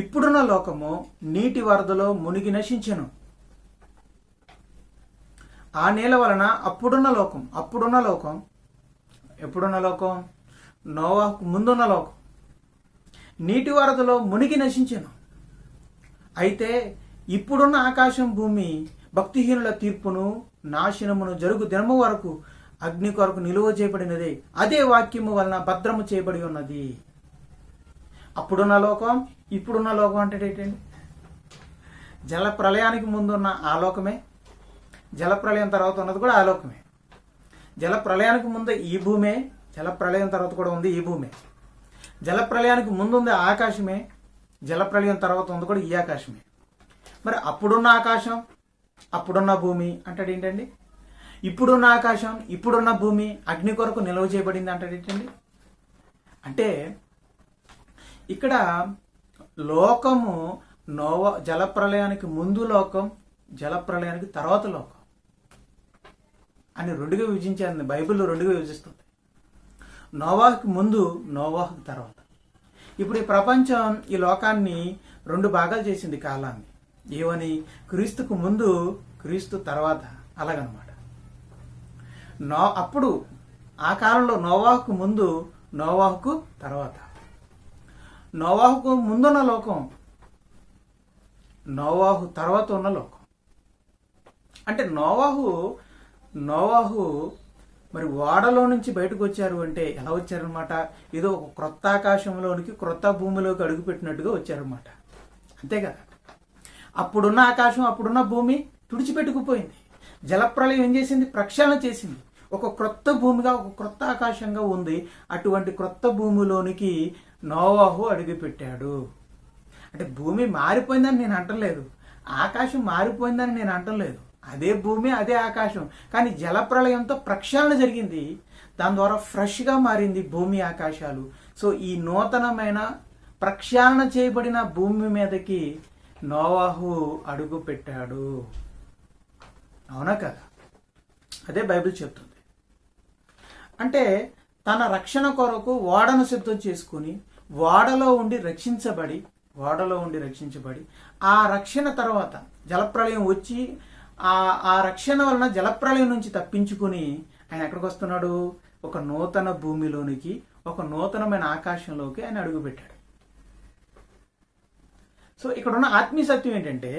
ఇప్పుడున్న లోకము నీటి వరదలో మునిగి నశించెను. ఆ నీళ్ల వలన ఎప్పుడున్న లోకం నోవాహుకు ముందున్న లోకం నీటి వరదలో మునిగి నశించెను. అయితే ఇప్పుడున్న ఆకాశం భూమి భక్తిహీనుల తీర్పును నాశనమును జరుగు దినము వరకు అగ్ని కొరకు నిలువ చేయబడినదే. అదే వాక్యము వలన భద్రము చేయబడి ఉన్నది. అప్పుడున్న లోకం ఇప్పుడున్న లోకం అంటే ఏంటండి? జల ప్రళయానికి ముందున్న ఆ లోకమే, జల ప్రళయం తర్వాత ఉన్నది కూడా ఆ లోకమే. జల ప్రళయానికి ముందు ఈ భూమే, జల ప్రళయం తర్వాత కూడా ఉంది ఈ భూమే. జల ప్రళయానికి ముందు ఉంది ఆకాశమే, జల ప్రళయం తర్వాత ఉంది కూడా ఈ ఆకాశమే. మరి అప్పుడున్న ఆకాశం అప్పుడున్న భూమి అంటాడు ఏంటండి? ఇప్పుడున్న ఆకాశం ఇప్పుడున్న భూమి అగ్ని కొరకు నిల్వ చేయబడింది అంటాడు ఏంటండి? అంటే ఇక్కడ లోకము జలప్రలయానికి ముందు లోకం, జలప్రలయానికి తర్వాత లోకం అని రెండుగా విభజించారు. బైబిల్లో రెండుగా విభజిస్తుంది. నోవాహుకి ముందు, నోవాహుకి తర్వాత. ఇప్పుడు ఈ ప్రపంచం ఈ లోకాన్ని 2 భాగాలు చేసింది కాలాన్ని. ఏమని? క్రీస్తుకు ముందు, క్రీస్తు తర్వాత, అలాగనమాట. అప్పుడు ఆ కాలంలో నోవాహుకు ముందు, నోవాహుకు తర్వాత. నోవాహుకు ముందున్న లోకం, నోవాహు తర్వాత ఉన్న లోకం. అంటే నోవాహు మరి ఓడలో నుంచి బయటకు వచ్చారు అంటే ఎలా వచ్చారనమాట? ఏదో ఒక క్రొత్త ఆకాశంలోనికి, క్రొత్త భూమిలోకి అడుగుపెట్టినట్టుగా వచ్చారనమాట. అంతే కదా? అప్పుడున్న ఆకాశం, అప్పుడున్న భూమి తుడిచిపెట్టుకుపోయింది. జలప్రళయం ఏం చేసింది? ప్రక్షాళన చేసింది. ఒక క్రొత్త భూమిగా, ఒక క్రొత్త ఆకాశంగా ఉంది. అటువంటి క్రొత్త భూమిలోనికి నోవాహు అడుగుపెట్టాడు. అంటే భూమి మారిపోయిందని నేను అంటలేదు, ఆకాశం మారిపోయిందని నేను అంటలేదు. అదే భూమి, అదే ఆకాశం. కానీ జలప్రళయంతో ప్రక్షాళన జరిగింది. దాని ద్వారా ఫ్రెష్గా మారింది భూమి, ఆకాశాలు. సో ఈ నూతనమైన ప్రక్షాళన చేయబడిన భూమి మీదకి నోవాహు అడుగు పెట్టాడు. అవునా కదా? అదే బైబిల్ చెప్తుంది. అంటే తన రక్షణ కొరకు ఓడను సిద్ధం చేసుకుని ఓడలో ఉండి రక్షించబడి ఆ రక్షణ తర్వాత జలప్రళయం వచ్చి ఆ రక్షణ వలన జలప్రళయం నుంచి తప్పించుకుని ఆయన ఎక్కడికి వస్తున్నాడు? ఒక నూతన భూమిలోనికి, ఒక నూతనమైన ఆకాశంలోకి ఆయన అడుగుపెట్టాడు. సో ఇక్కడ ఉన్న ఆత్మీయ సత్యం ఏంటంటే,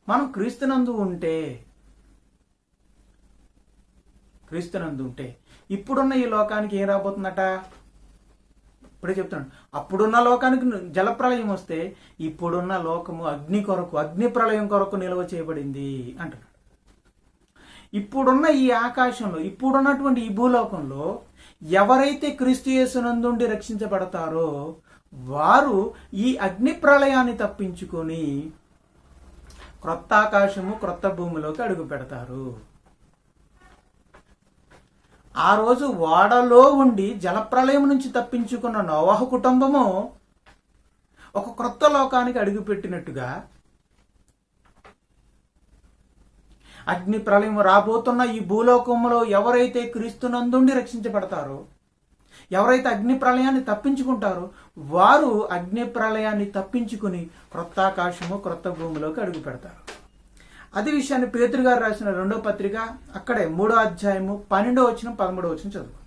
మనం క్రీస్తునందు ఉంటే ఇప్పుడున్న ఈ లోకానికి ఏం రాబోతుందట? ఇప్పుడే చెప్తున్నాడు. అప్పుడున్న లోకానికి జలప్రళయం వస్తే ఇప్పుడున్న లోకము అగ్ని ప్రళయం కొరకు నిల్వ చేయబడింది అంటున్నాడు. ఇప్పుడున్న ఈ ఆకాశంలో, ఇప్పుడున్నటువంటి ఈ భూలోకంలో ఎవరైతే క్రీస్తు యేసునందుండి రక్షించబడతారో వారు ఈ అగ్ని ప్రళయాన్ని తప్పించుకొని క్రొత్త ఆకాశము, క్రొత్త భూమిలోకి అడుగు పెడతారు. ఆ రోజు ఓడలో ఉండి జలప్రళయం నుంచి తప్పించుకున్న నోవాహు కుటుంబము ఒక క్రొత్త లోకానికి అడుగుపెట్టినట్టుగా అగ్ని ప్రళయం రాబోతున్న ఈ భూలోకంలో ఎవరైతే క్రీస్తునందుండి రక్షించబడతారో, ఎవరైతే అగ్ని ప్రళయాన్ని తప్పించుకుంటారో వారు అగ్ని ప్రళయాన్ని తప్పించుకుని క్రొత్త ఆకాశము, క్రొత్త భూమిలోకి అడుగు పెడతారు. అదే విషయాన్ని పేతురు గారు రాసిన 2వ పత్రిక అక్కడే 3వ అధ్యాయము 12వ వచనం 13వ వచనం చదువు.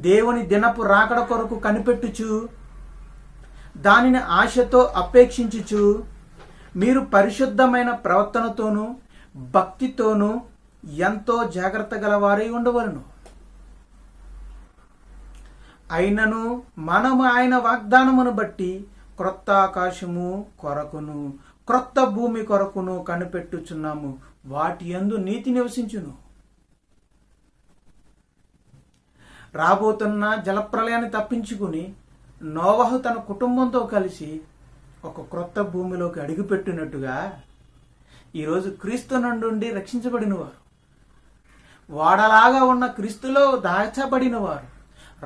దేవుని దినపు రాకడ కొరకు కనిపెట్టుచు దానిని ఆశతో అపేక్షించుచు మీరు పరిశుద్ధమైన ప్రవర్తనతోనూ భక్తితోనూ ఎంతో జాగ్రత్త గలవారై ఉండవలను. అయినను మనము ఆయన వాగ్దానమును బట్టి క్రొత్త ఆకాశము కొరకును, క్రొత్త భూమి కొరకును కనిపెట్టుచున్నాము. వాటి యందు నీతి నివసించును. రాబోతున్న జలప్రళయాన్ని తప్పించుకుని నోవాహు తన కుటుంబంతో కలిసి ఒక క్రొత్త భూమిలోకి అడుగుపెట్టినట్టుగా ఈరోజు క్రీస్తు నుండి రక్షించబడిన వారు, వాడలాగా ఉన్న క్రీస్తులో దాచబడిన వారు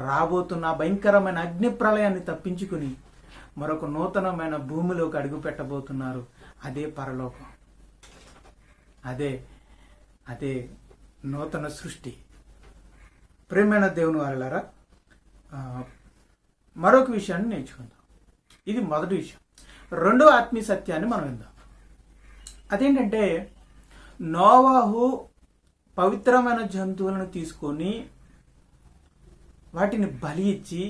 రాబోతున్న భయంకరమైన అగ్ని ప్రళయాన్ని తప్పించుకుని మరొక నూతనమైన భూమిలోకి అడుగు పెట్టబోతున్నారు. అదే పరలోకం, అదే అదే నూతన సృష్టి. ప్రియమైన దేవుని వారలారా, మరొక విషయాన్ని నేర్చుకుందాం. ఇది మొదటి విషయం. రెండో ఆత్మీయ సత్యాన్ని మనం విందాం. అదేంటంటే, నోవాహు పవిత్రమైన జంతువులను తీసుకొని వాటిని బలి ఇచ్చి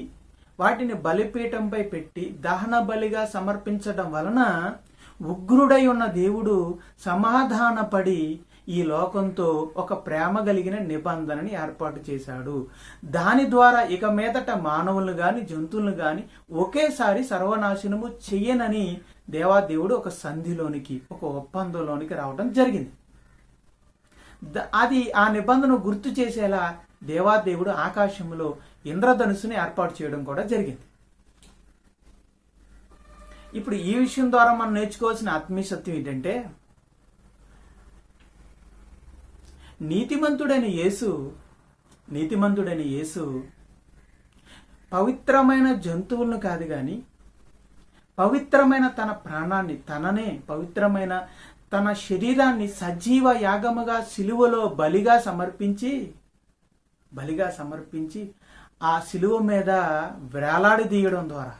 వాటిని బలిపీఠంపై పెట్టి దహన బలిగా సమర్పించడం వలన ఉగ్రుడై ఉన్న దేవుడు సమాధానపడి ఈ లోకంతో ఒక ప్రేమ కలిగిన నిబంధనని ఏర్పాటు చేశాడు. దాని ద్వారా ఇక మీదట మానవులను గాని జంతువులను గాని ఒకేసారి సర్వనాశనము చెయ్యనని దేవాదేవుడు ఒక సంధిలోనికి, ఒక ఒప్పందంలోనికి రావడం జరిగింది. అది ఆ నిబంధన గుర్తు చేసేలా దేవాదేవుడు ఆకాశంలో ఇంద్రధనుసుని ఏర్పాటు చేయడం కూడా జరిగింది. ఇప్పుడు ఈ విషయం ద్వారా మనం నేర్చుకోవాల్సిన ఆత్మీయ సత్యం ఏంటంటే, నీతిమంతుడైన యేసు పవిత్రమైన జంతువులను కాదు గాని పవిత్రమైన తన ప్రాణాన్ని, పవిత్రమైన తన శరీరాన్ని సజీవ యాగముగా సిలువలో బలిగా సమర్పించి ఆ సిలువ మీద వేలాడదీయడం ద్వారా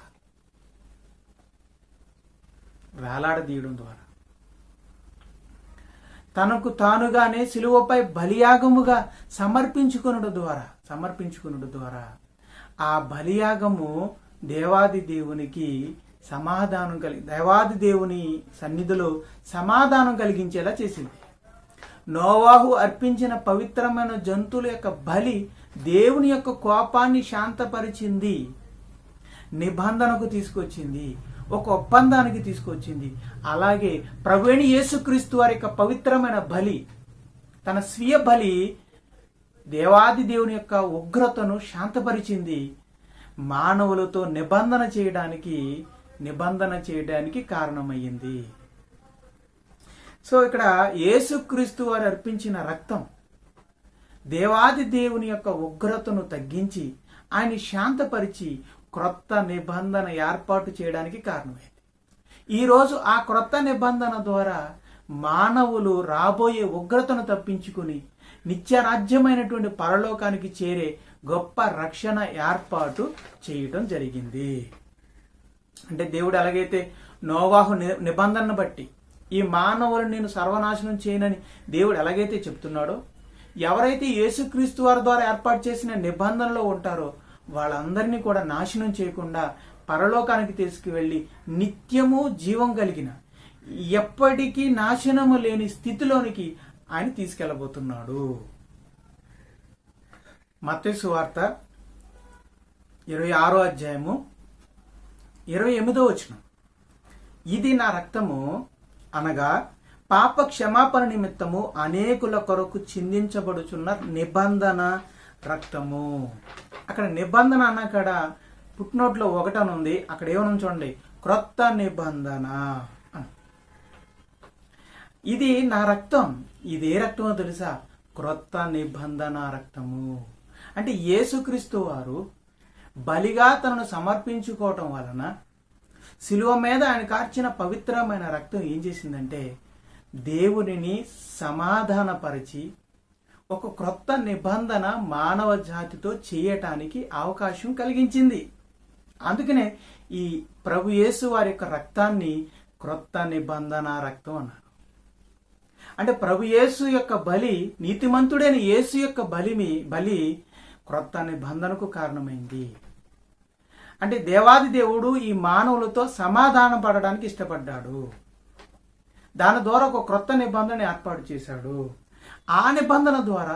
తనకు తానుగానే సిలువపై బలియాగముగా సమర్పించుకునుడు ద్వారా ఆ బలియాగము దేవాది దేవుని సన్నిధిలో సమాధానం కలిగించేలా చేసింది. నోవాహు అర్పించిన పవిత్రమైన జంతువుల యొక్క బలి దేవుని యొక్క కోపాన్ని శాంతపరిచింది, నిబంధనకు తీసుకొచ్చింది, ఒక ఒప్పందానికి తీసుకొచ్చింది. అలాగే ప్రభువైన యేసుక్రీస్తు వారి యొక్క పవిత్రమైన బలి, తన స్వీయ బలి దేవాది దేవుని యొక్క ఉగ్రతను శాంతపరిచింది, మానవులతో నిబంధన చేయడానికి కారణమయ్యింది. సో ఇక్కడ యేసుక్రీస్తు వారు అర్పించిన రక్తం దేవాది దేవుని యొక్క ఉగ్రతను తగ్గించి ఆయన శాంతపరిచి క్రొత్త నిబంధన ఏర్పాటు చేయడానికి కారణమైంది. ఈరోజు ఆ క్రొత్త నిబంధన ద్వారా మానవులు రాబోయే ఉగ్రతను తప్పించుకుని నిత్యరాజ్యమైనటువంటి పరలోకానికి చేరే గొప్ప రక్షణ ఏర్పాటు చేయడం జరిగింది. అంటే దేవుడు ఎలాగైతే నోవాహు నిబంధనను బట్టి ఈ మానవులను నేను సర్వనాశనం చేయనని దేవుడు ఎలాగైతే చెప్తున్నాడో, ఎవరైతే యేసుక్రీస్తు వారి ద్వారా ఏర్పాటు చేసిన నిబంధనలో ఉంటారో వాళ్ళందరినీ కూడా నాశనం చేయకుండా పరలోకానికి తీసుకువెళ్ళి నిత్యము జీవం కలిగిన, ఎప్పటికీ నాశనము లేని స్థితిలోనికి ఆయన తీసుకెళ్ళబోతున్నాడు. మత్తయి సువార్త 26వ అధ్యాయము 28వ వచనం, ఇది నా రక్తము అనగా పాప క్షమాపణ నిమిత్తము అనేకుల కొరకు చిందించబడుచున్న నిబంధన రక్తము. అక్కడ నిబంధన అన్నకాడ పుట్నోట్లో ఒకటని ఉంది, అక్కడ ఏమని చూడండి, క్రొత్త నిబంధన. ఇది నా రక్తం. ఇది ఏ రక్తమో తెలుసా? క్రొత్త నిబంధన రక్తము. అంటే యేసుక్రీస్తు వారు బలిగా తనను సమర్పించుకోవటం వలన శిలువ మీద ఆయన కార్చిన పవిత్రమైన రక్తం ఏం చేసిందంటే దేవునిని సమాధానపరిచి ఒక క్రొత్త నిబంధన మానవ జాతితో చేయటానికి అవకాశం కలిగించింది. అందుకనే ఈ ప్రభు యేసు వారి యొక్క రక్తాన్ని క్రొత్త నిబంధన రక్తం అన్నారు. అంటే ప్రభు యేసు యొక్క బలి, నీతిమంతుడైన యేసు యొక్క బలి క్రొత్త నిబంధనకు కారణమైంది. అంటే దేవాది దేవుడు ఈ మానవులతో సమాధానం పడడానికి ఇష్టపడ్డాడు. దాని ద్వారా ఒక క్రొత్త నిబంధన ఏర్పాటు చేశాడు. ఆ నిబంధన ద్వారా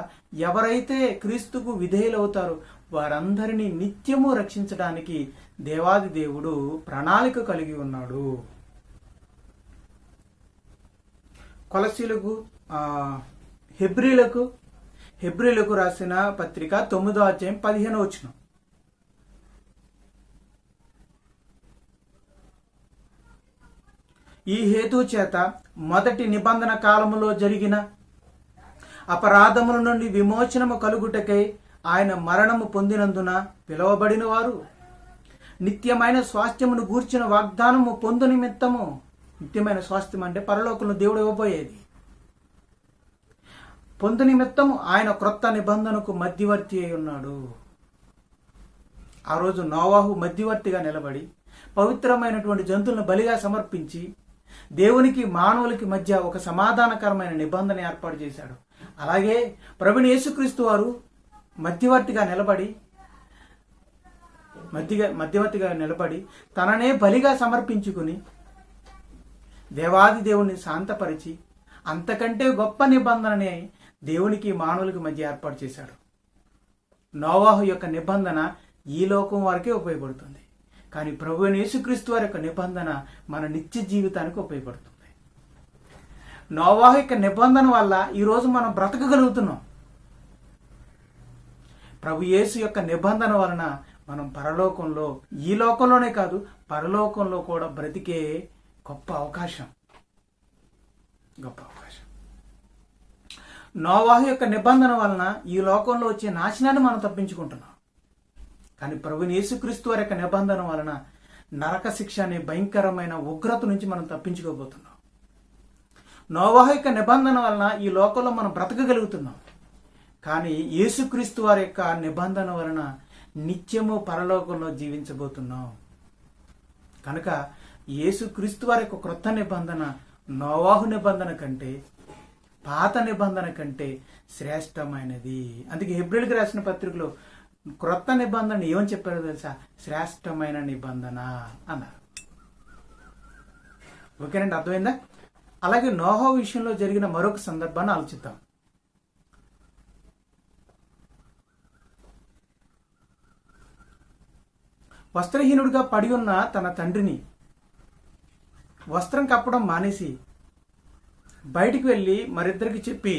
ఎవరైతే క్రీస్తుకు విధేయులవుతారో వారందరినీ నిత్యము రక్షించడానికి దేవాది దేవుడు ప్రణాళిక కలిగి ఉన్నాడు. కొలసీలకు హెబ్రీలకు రాసిన పత్రిక 9వ అధ్యాయం 15వ వచనం, ఈ హేతు చేత మొదటి నిబంధన కాలములో జరిగిన అపరాధముల నుండి విమోచనము కలుగుటకై ఆయన మరణము పొందినందున పిలువబడిన వారు నిత్యమైన స్వాస్థ్యమును గూర్చిన వాగ్దానము పొందు నిమిత్తము. నిత్యమైన స్వాస్థ్యం అంటే పరలోకంలో దేవుడు ఇవ్వబోయేది. పొందు నిమిత్తము ఆయన క్రొత్త నిబంధనకు మధ్యవర్తి అయి ఉన్నాడు. ఆ రోజు నోవాహు మధ్యవర్తిగా నిలబడి పవిత్రమైనటువంటి జంతువులను బలిగా సమర్పించి దేవునికి మానవులకి మధ్య ఒక సమాధానకరమైన నిబంధన ఏర్పాటు చేశాడు. అలాగే ప్రభువైన యేసుక్రీస్తు వారు మధ్యవర్తిగా నిలబడి తననే బలిగా సమర్పించుకుని దేవాది దేవుని శాంతపరిచి అంతకంటే గొప్ప నిబంధననే దేవునికి మానవులకి మధ్య ఏర్పాటు చేశాడు. నోవాహు యొక్క నిబంధన ఈ లోకం వరకే ఉపయోగపడుతుంది. కానీ ప్రభువైన యేసుక్రీస్తు వారి యొక్క నిబంధన మన నిత్య జీవితానికి ఉపయోగపడుతుంది. నోవాహు యొక్క నిబంధన వల్ల ఈరోజు మనం బ్రతకగలుగుతున్నాం. ప్రభు యేసు యొక్క నిబంధన వలన మనం పరలోకంలో, ఈ లోకంలోనే కాదు పరలోకంలో కూడా బ్రతికే గొప్ప అవకాశం. నోవాహు యొక్క నిబంధన వలన ఈ లోకంలో వచ్చే నాశనాన్ని మనం తప్పించుకుంటున్నాం. కానీ ప్రభువైన యేసుక్రీస్తు వారి యొక్క నిబంధన వలన నరక శిక్ష అనే భయంకరమైన ఉగ్రత నుంచి మనం తప్పించుకోబోతున్నాం. నోవాహు యొక్క నిబంధన వలన ఈ లోకంలో మనం బ్రతకగలుగుతున్నాం. కానీ యేసుక్రీస్తు వారి యొక్క నిబంధన వలన నిత్యము పరలోకంలో జీవించబోతున్నాం. కనుక యేసుక్రీస్తు వారి యొక్క క్రొత్త నిబంధన నోవాహు నిబంధన కంటే, పాత నిబంధన కంటే శ్రేష్టమైనది. అందుకే హెబ్రీయులకు రాసిన పత్రికలో క్రొత్త నిబంధన ఏమని చెప్పారో తెలుసా? శ్రేష్టమైన నిబంధన అన్నారు. ఓకేనండి, అర్థమైందా? అలాగే నోహా విషయంలో జరిగిన మరొక సందర్భాన్ని ఆలోచిద్దాం. వస్త్రహీనుడిగా పడి ఉన్న తన తండ్రిని వస్త్రం కప్పడం మానేసి బయటికి వెళ్ళి మరిద్దరికి చెప్పి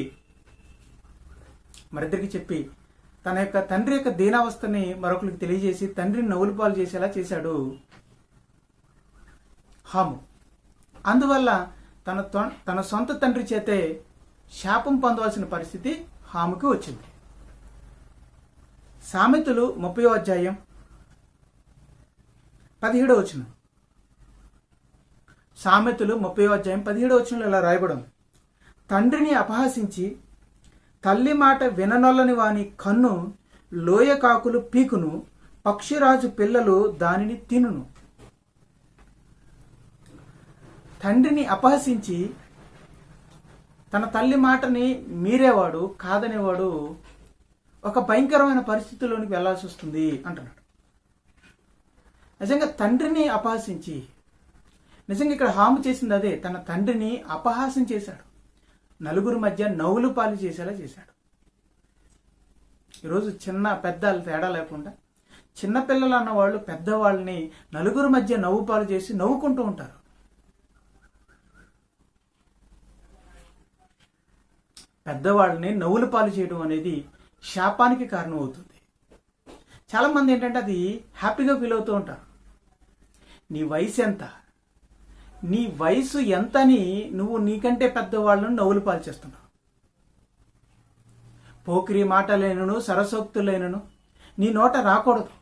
తన యొక్క తండ్రి యొక్క దీనావస్థని మరొకరికి తెలియజేసి తండ్రిని నవ్వుల పాలు చేసేలా చేశాడు హాము. అందువల్ల తన సొంత తండ్రి చేతే శాపం పొందవలసిన పరిస్థితి హాముకి వచ్చింది. సామెతలు 30వ అధ్యాయం 17వ వచనం. సామెతలు 30వ అధ్యాయం 17వ వచనంలో ఇలా రాయబడం: తండ్రిని అపహసించి తల్లి మాట విననొల్లని వాని కన్ను లోయ కాకులు పీకును, పక్షిరాజు పిల్లలు దానిని తినును. తండ్రిని అపహసించి తన తల్లి మాటని మీరేవాడు, కాదనేవాడు ఒక భయంకరమైన పరిస్థితిలోనికి వెళ్లాల్సి వస్తుంది అంటున్నాడు. నిజంగా తండ్రిని అపహాసించి, నిజంగా ఇక్కడ హాము చేసింది అదే, తన తండ్రిని అపహాసం చేశాడు. నలుగురి మధ్య నవ్వులు పాలు చేసేలా చేశాడు. ఈరోజు చిన్న పెద్ద తేడా లేకుండా చిన్నపిల్లలు అన్నవాళ్ళు పెద్దవాళ్ళని నలుగురి మధ్య నవ్వు పాలు చేసి నవ్వుకుంటూ ఉంటారు. పెద్దవాళ్ళని నవ్వుల పాలు చేయడం అనేది శాపానికి కారణం అవుతుంది. చాలా మంది ఏంటంటే అది హ్యాపీగా ఫీల్ అవుతూ ఉంటారు. నీ వయసు ఎంత, నీ వయసు ఎంతని నువ్వు నీకంటే పెద్దవాళ్ళను నవ్వులు పాలు చేస్తున్నావు. పోకిరి మాటలేనను సరసోక్తులైనను నీ నోట రాకూడదు.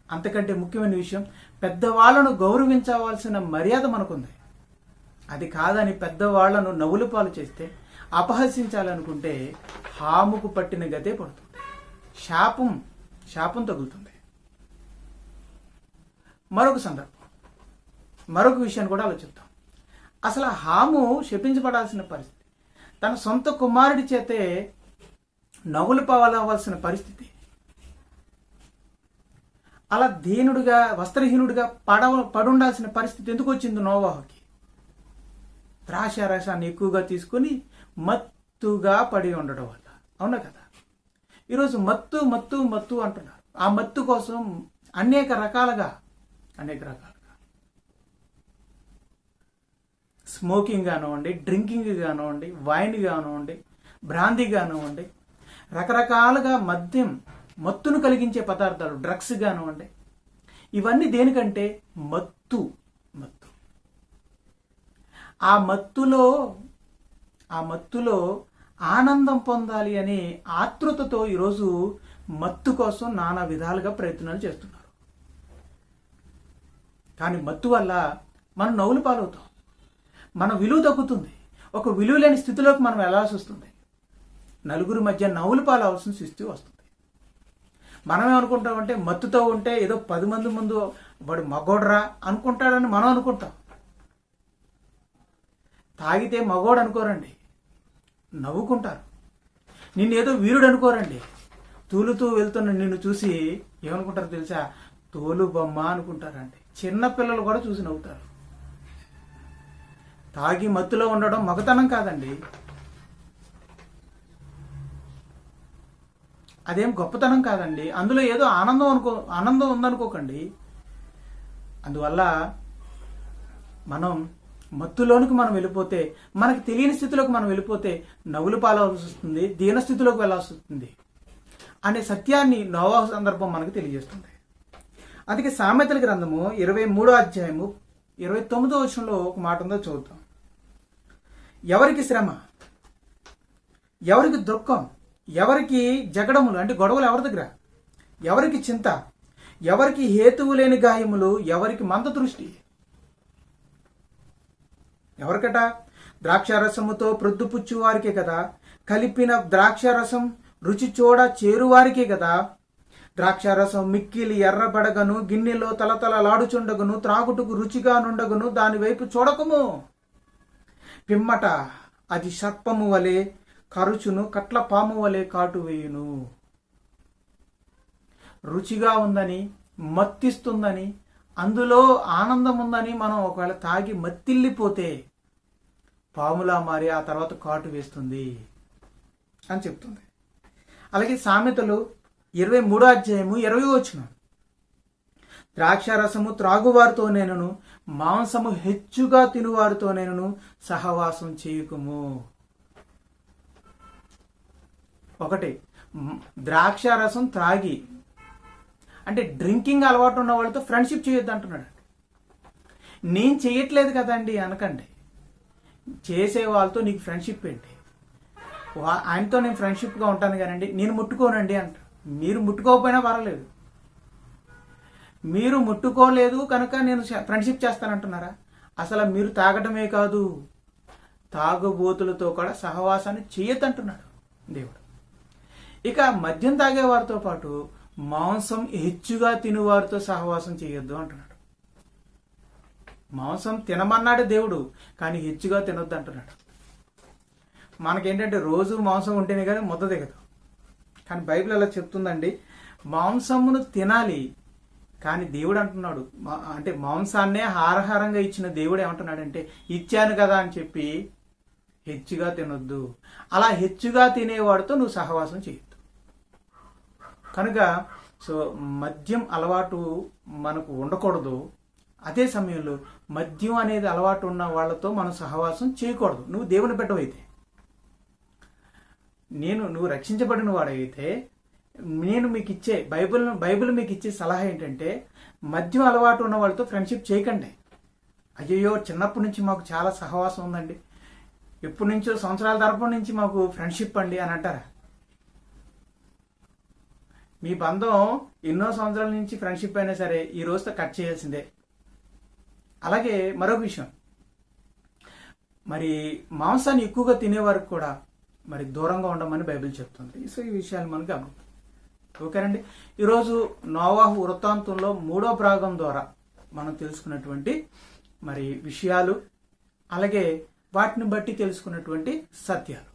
అంతకంటే ముఖ్యమైన విషయం, పెద్దవాళ్లను గౌరవించవలసిన మర్యాద మనకుంది. అది కాదని పెద్దవాళ్లను నవ్వులు పాలు చేస్తే, అపహసించాలనుకుంటే హాముకు పట్టిన గతే పడుతుంది. శాపం తగులుతుంది. మరొక సందర్భం, మరొక విషయాన్ని కూడా ఆలోచిద్దాం. అసలు హాము శపించబడాల్సిన పరిస్థితి, తన సొంత కుమారుడి చేతే నవ్వులు పాలవలసిన పరిస్థితి. అలా దీనుడిగా, వస్త్రహీనుడిగా పడుండాల్సిన పరిస్థితి ఎందుకు వచ్చింది నోవాహుకి? ద్రాక్షారసాన్ని ఎక్కువగా తీసుకుని మత్తుగా పడి ఉండడం వల్ల. అవునా కదా? ఈరోజు మత్తు అంటున్నారు. ఆ మత్తు కోసం అనేక రకాలుగా స్మోకింగ్ కానివ్వండి, డ్రింకింగ్ కానివ్వండి, వైన్ కానివ్వండి, బ్రాందీ కానివ్వండి, రకరకాలుగా మత్తును కలిగించే పదార్థాలు, డ్రగ్స్ కానివ్వండి, ఇవన్నీ దేనికంటే మత్తు. ఆ మత్తులో ఆనందం పొందాలి అనే ఆతృతతో ఈరోజు మత్తు కోసం నానా విధాలుగా ప్రయత్నాలు చేస్తున్నారు. కానీ మత్తు వల్ల మనం నవ్వులు పాలవుతాం, మన విలువ తగ్గుతుంది, ఒక విలువ లేని స్థితిలోకి మనం వెళ్ళాల్సి వస్తుంది, నలుగురి మధ్య నవ్వులు పాలవలసిన స్థితి వస్తుంది. మనం ఏమనుకుంటామంటే మత్తుతో ఉంటే ఏదో 10 మంది ముందు వాడు మగోడరా అనుకుంటాడని మనం అనుకుంటాం. తాగితే మగోడు అనుకోరండి, నవ్వుకుంటారు. నిన్నేదో వీరుడు అనుకోరండి, తూలుతూ వెళ్తున్న నిన్ను చూసి ఏమనుకుంటారు తెలుసా, తోలు బొమ్మ అనుకుంటారండి. చిన్న పిల్లలు కూడా చూసి నవ్వుతారు. తాగి మత్తులో ఉండడం మగతనం కాదండి, అదేం గొప్పతనం కాదండి. అందులో ఏదో ఆనందం ఉందనుకోకండి. అందువల్ల మనం మత్తులోనికి మనం వెళ్ళిపోతే, మనకి తెలియని స్థితిలోకి మనం వెళ్ళిపోతే నవ్వులు పాలవలసి వస్తుంది, దీన స్థితిలోకి వెళ్ళాల్సి వస్తుంది అనే సత్యాన్ని నోవాహు సందర్భం మనకు తెలియజేస్తుంది. అందుకే సామెతల గ్రంథము 23వ అధ్యాయము 29వ వచనంలో ఒక మాట ఉందో చదువుతాం. ఎవరికి శ్రమ, ఎవరికి దుఃఖం, ఎవరికి జగడములు అంటే గొడవలు ఎవరి దగ్గర, ఎవరికి చింత, ఎవరికి హేతువు లేని గాయములు, ఎవరికి మంద దృష్టి. ఎవరికట, ద్రాక్షారసముతో ప్రొద్దుపుచ్చు వారికే కదా, కలిపిన ద్రాక్షారసం రుచి చూడ చేరువారికే కదా. ద్రాక్షారసం మిక్కిలి ఎర్రబడగను, గిన్నెలో తలతలలాడుచుండగను, త్రాగుటకు రుచిగా నుండగను, దాని వైపు చూడకము. పిమ్మట అది సర్పము వలె కరుచును, కట్ల పాము వలె కాటు వేయును. రుచిగా ఉందని, మత్తిస్తుందని, అందులో ఆనందం ఉందని మనం ఒకవేళ తాగి మత్తిల్లిపోతే పాములా మారి ఆ తర్వాత కాటు వేస్తుంది అని చెప్తుంది. అలాగే సామెతలు 23వ అధ్యాయము 20వ వచనం, ద్రాక్షారసము త్రాగువారితో నేనును, మాంసము హెచ్చుగా తినువారితో నేనును సహవాసం చేయకుము. ఒకటి, ద్రాక్షారసం త్రాగి అంటే డ్రింకింగ్ అలవాటు ఉన్న వాళ్ళతో ఫ్రెండ్షిప్ చేయొద్దు అంటున్నాడు. నేను చేయట్లేదు కదండి అనకండి, చేసే వాళ్ళతో నీకు ఫ్రెండ్షిప్ ఏంటి, ఆయనతో నేను ఫ్రెండ్షిప్గా ఉంటాను కానండి నేను ముట్టుకోనండి అంట. మీరు ముట్టుకోకపోయినా పర్వాలేదు, మీరు ముట్టుకోలేదు కనుక నేను ఫ్రెండ్షిప్ చేస్తానంటున్నారా? అసలు మీరు తాగటమే కాదు, తాగుబోతులతో కూడా సహవాసాన్ని చేయొద్దంటున్నాడు దేవుడు. ఇక మద్యం తాగే వారితో పాటు మాంసం హెచ్చుగా తినువారితో సహవాసం చేయొద్దు అంటున్నాడు. మాంసం తినమన్నాడు దేవుడు, కానీ హెచ్చుగా తినొద్దు అంటున్నాడు. మనకేంటంటే రోజు మాంసం ఉంటేనే కానీ ముద్ద దిగదు. కానీ బైబిల్ అలా చెప్తుందండి, మాంసమును తినాలి. కానీ దేవుడు అంటున్నాడు, అంటే మాంసాన్నే ఆహారంగా ఇచ్చిన దేవుడు ఏమంటున్నాడంటే, ఇచ్చాను కదా అని చెప్పి హెచ్చుగా తినొద్దు. అలా హెచ్చుగా తినేవాడితో నువ్వు సహవాసం చేయొద్దు. కనుక మద్యం అలవాటు మనకు ఉండకూడదు. అదే సమయంలో మద్యం అనేది అలవాటు ఉన్న వాళ్ళతో మనం సహవాసం చేయకూడదు. నువ్వు దేవుని బిడ్డవైతే, నువ్వు రక్షించబడిన వాడైతే, నేను మీకు ఇచ్చే బైబిల్ మీకు ఇచ్చే సలహా ఏంటంటే, మద్యం అలవాటు ఉన్న వాళ్ళతో ఫ్రెండ్షిప్ చేయకండి. అయ్యయ్యో చిన్నప్పటి నుంచి మాకు చాలా సహవాసం ఉందండి, ఎప్పటి నుంచో సంవత్సరాల తరపు నుంచి మాకు ఫ్రెండ్షిప్ అండి అని అంటారా? మీ బంధం ఎన్నో సంవత్సరాల నుంచి ఫ్రెండ్షిప్ అయినా సరే ఈ రోజుతో కట్ చేయాల్సిందే. అలాగే మరొక విషయం, మరి మాంసాన్ని ఎక్కువగా తినేవారికి కూడా మరి దూరంగా ఉండమని బైబిల్ చెప్తుంది. సో ఈ విషయాలు మనం గమనిద్దాం. ఓకేనండి, ఈరోజు నోవాహు వృత్తాంతంలో 3వ భాగం ద్వారా మనం తెలుసుకున్నటువంటి మరి విషయాలు, అలాగే వాటిని బట్టి తెలుసుకున్నటువంటి సత్యాలు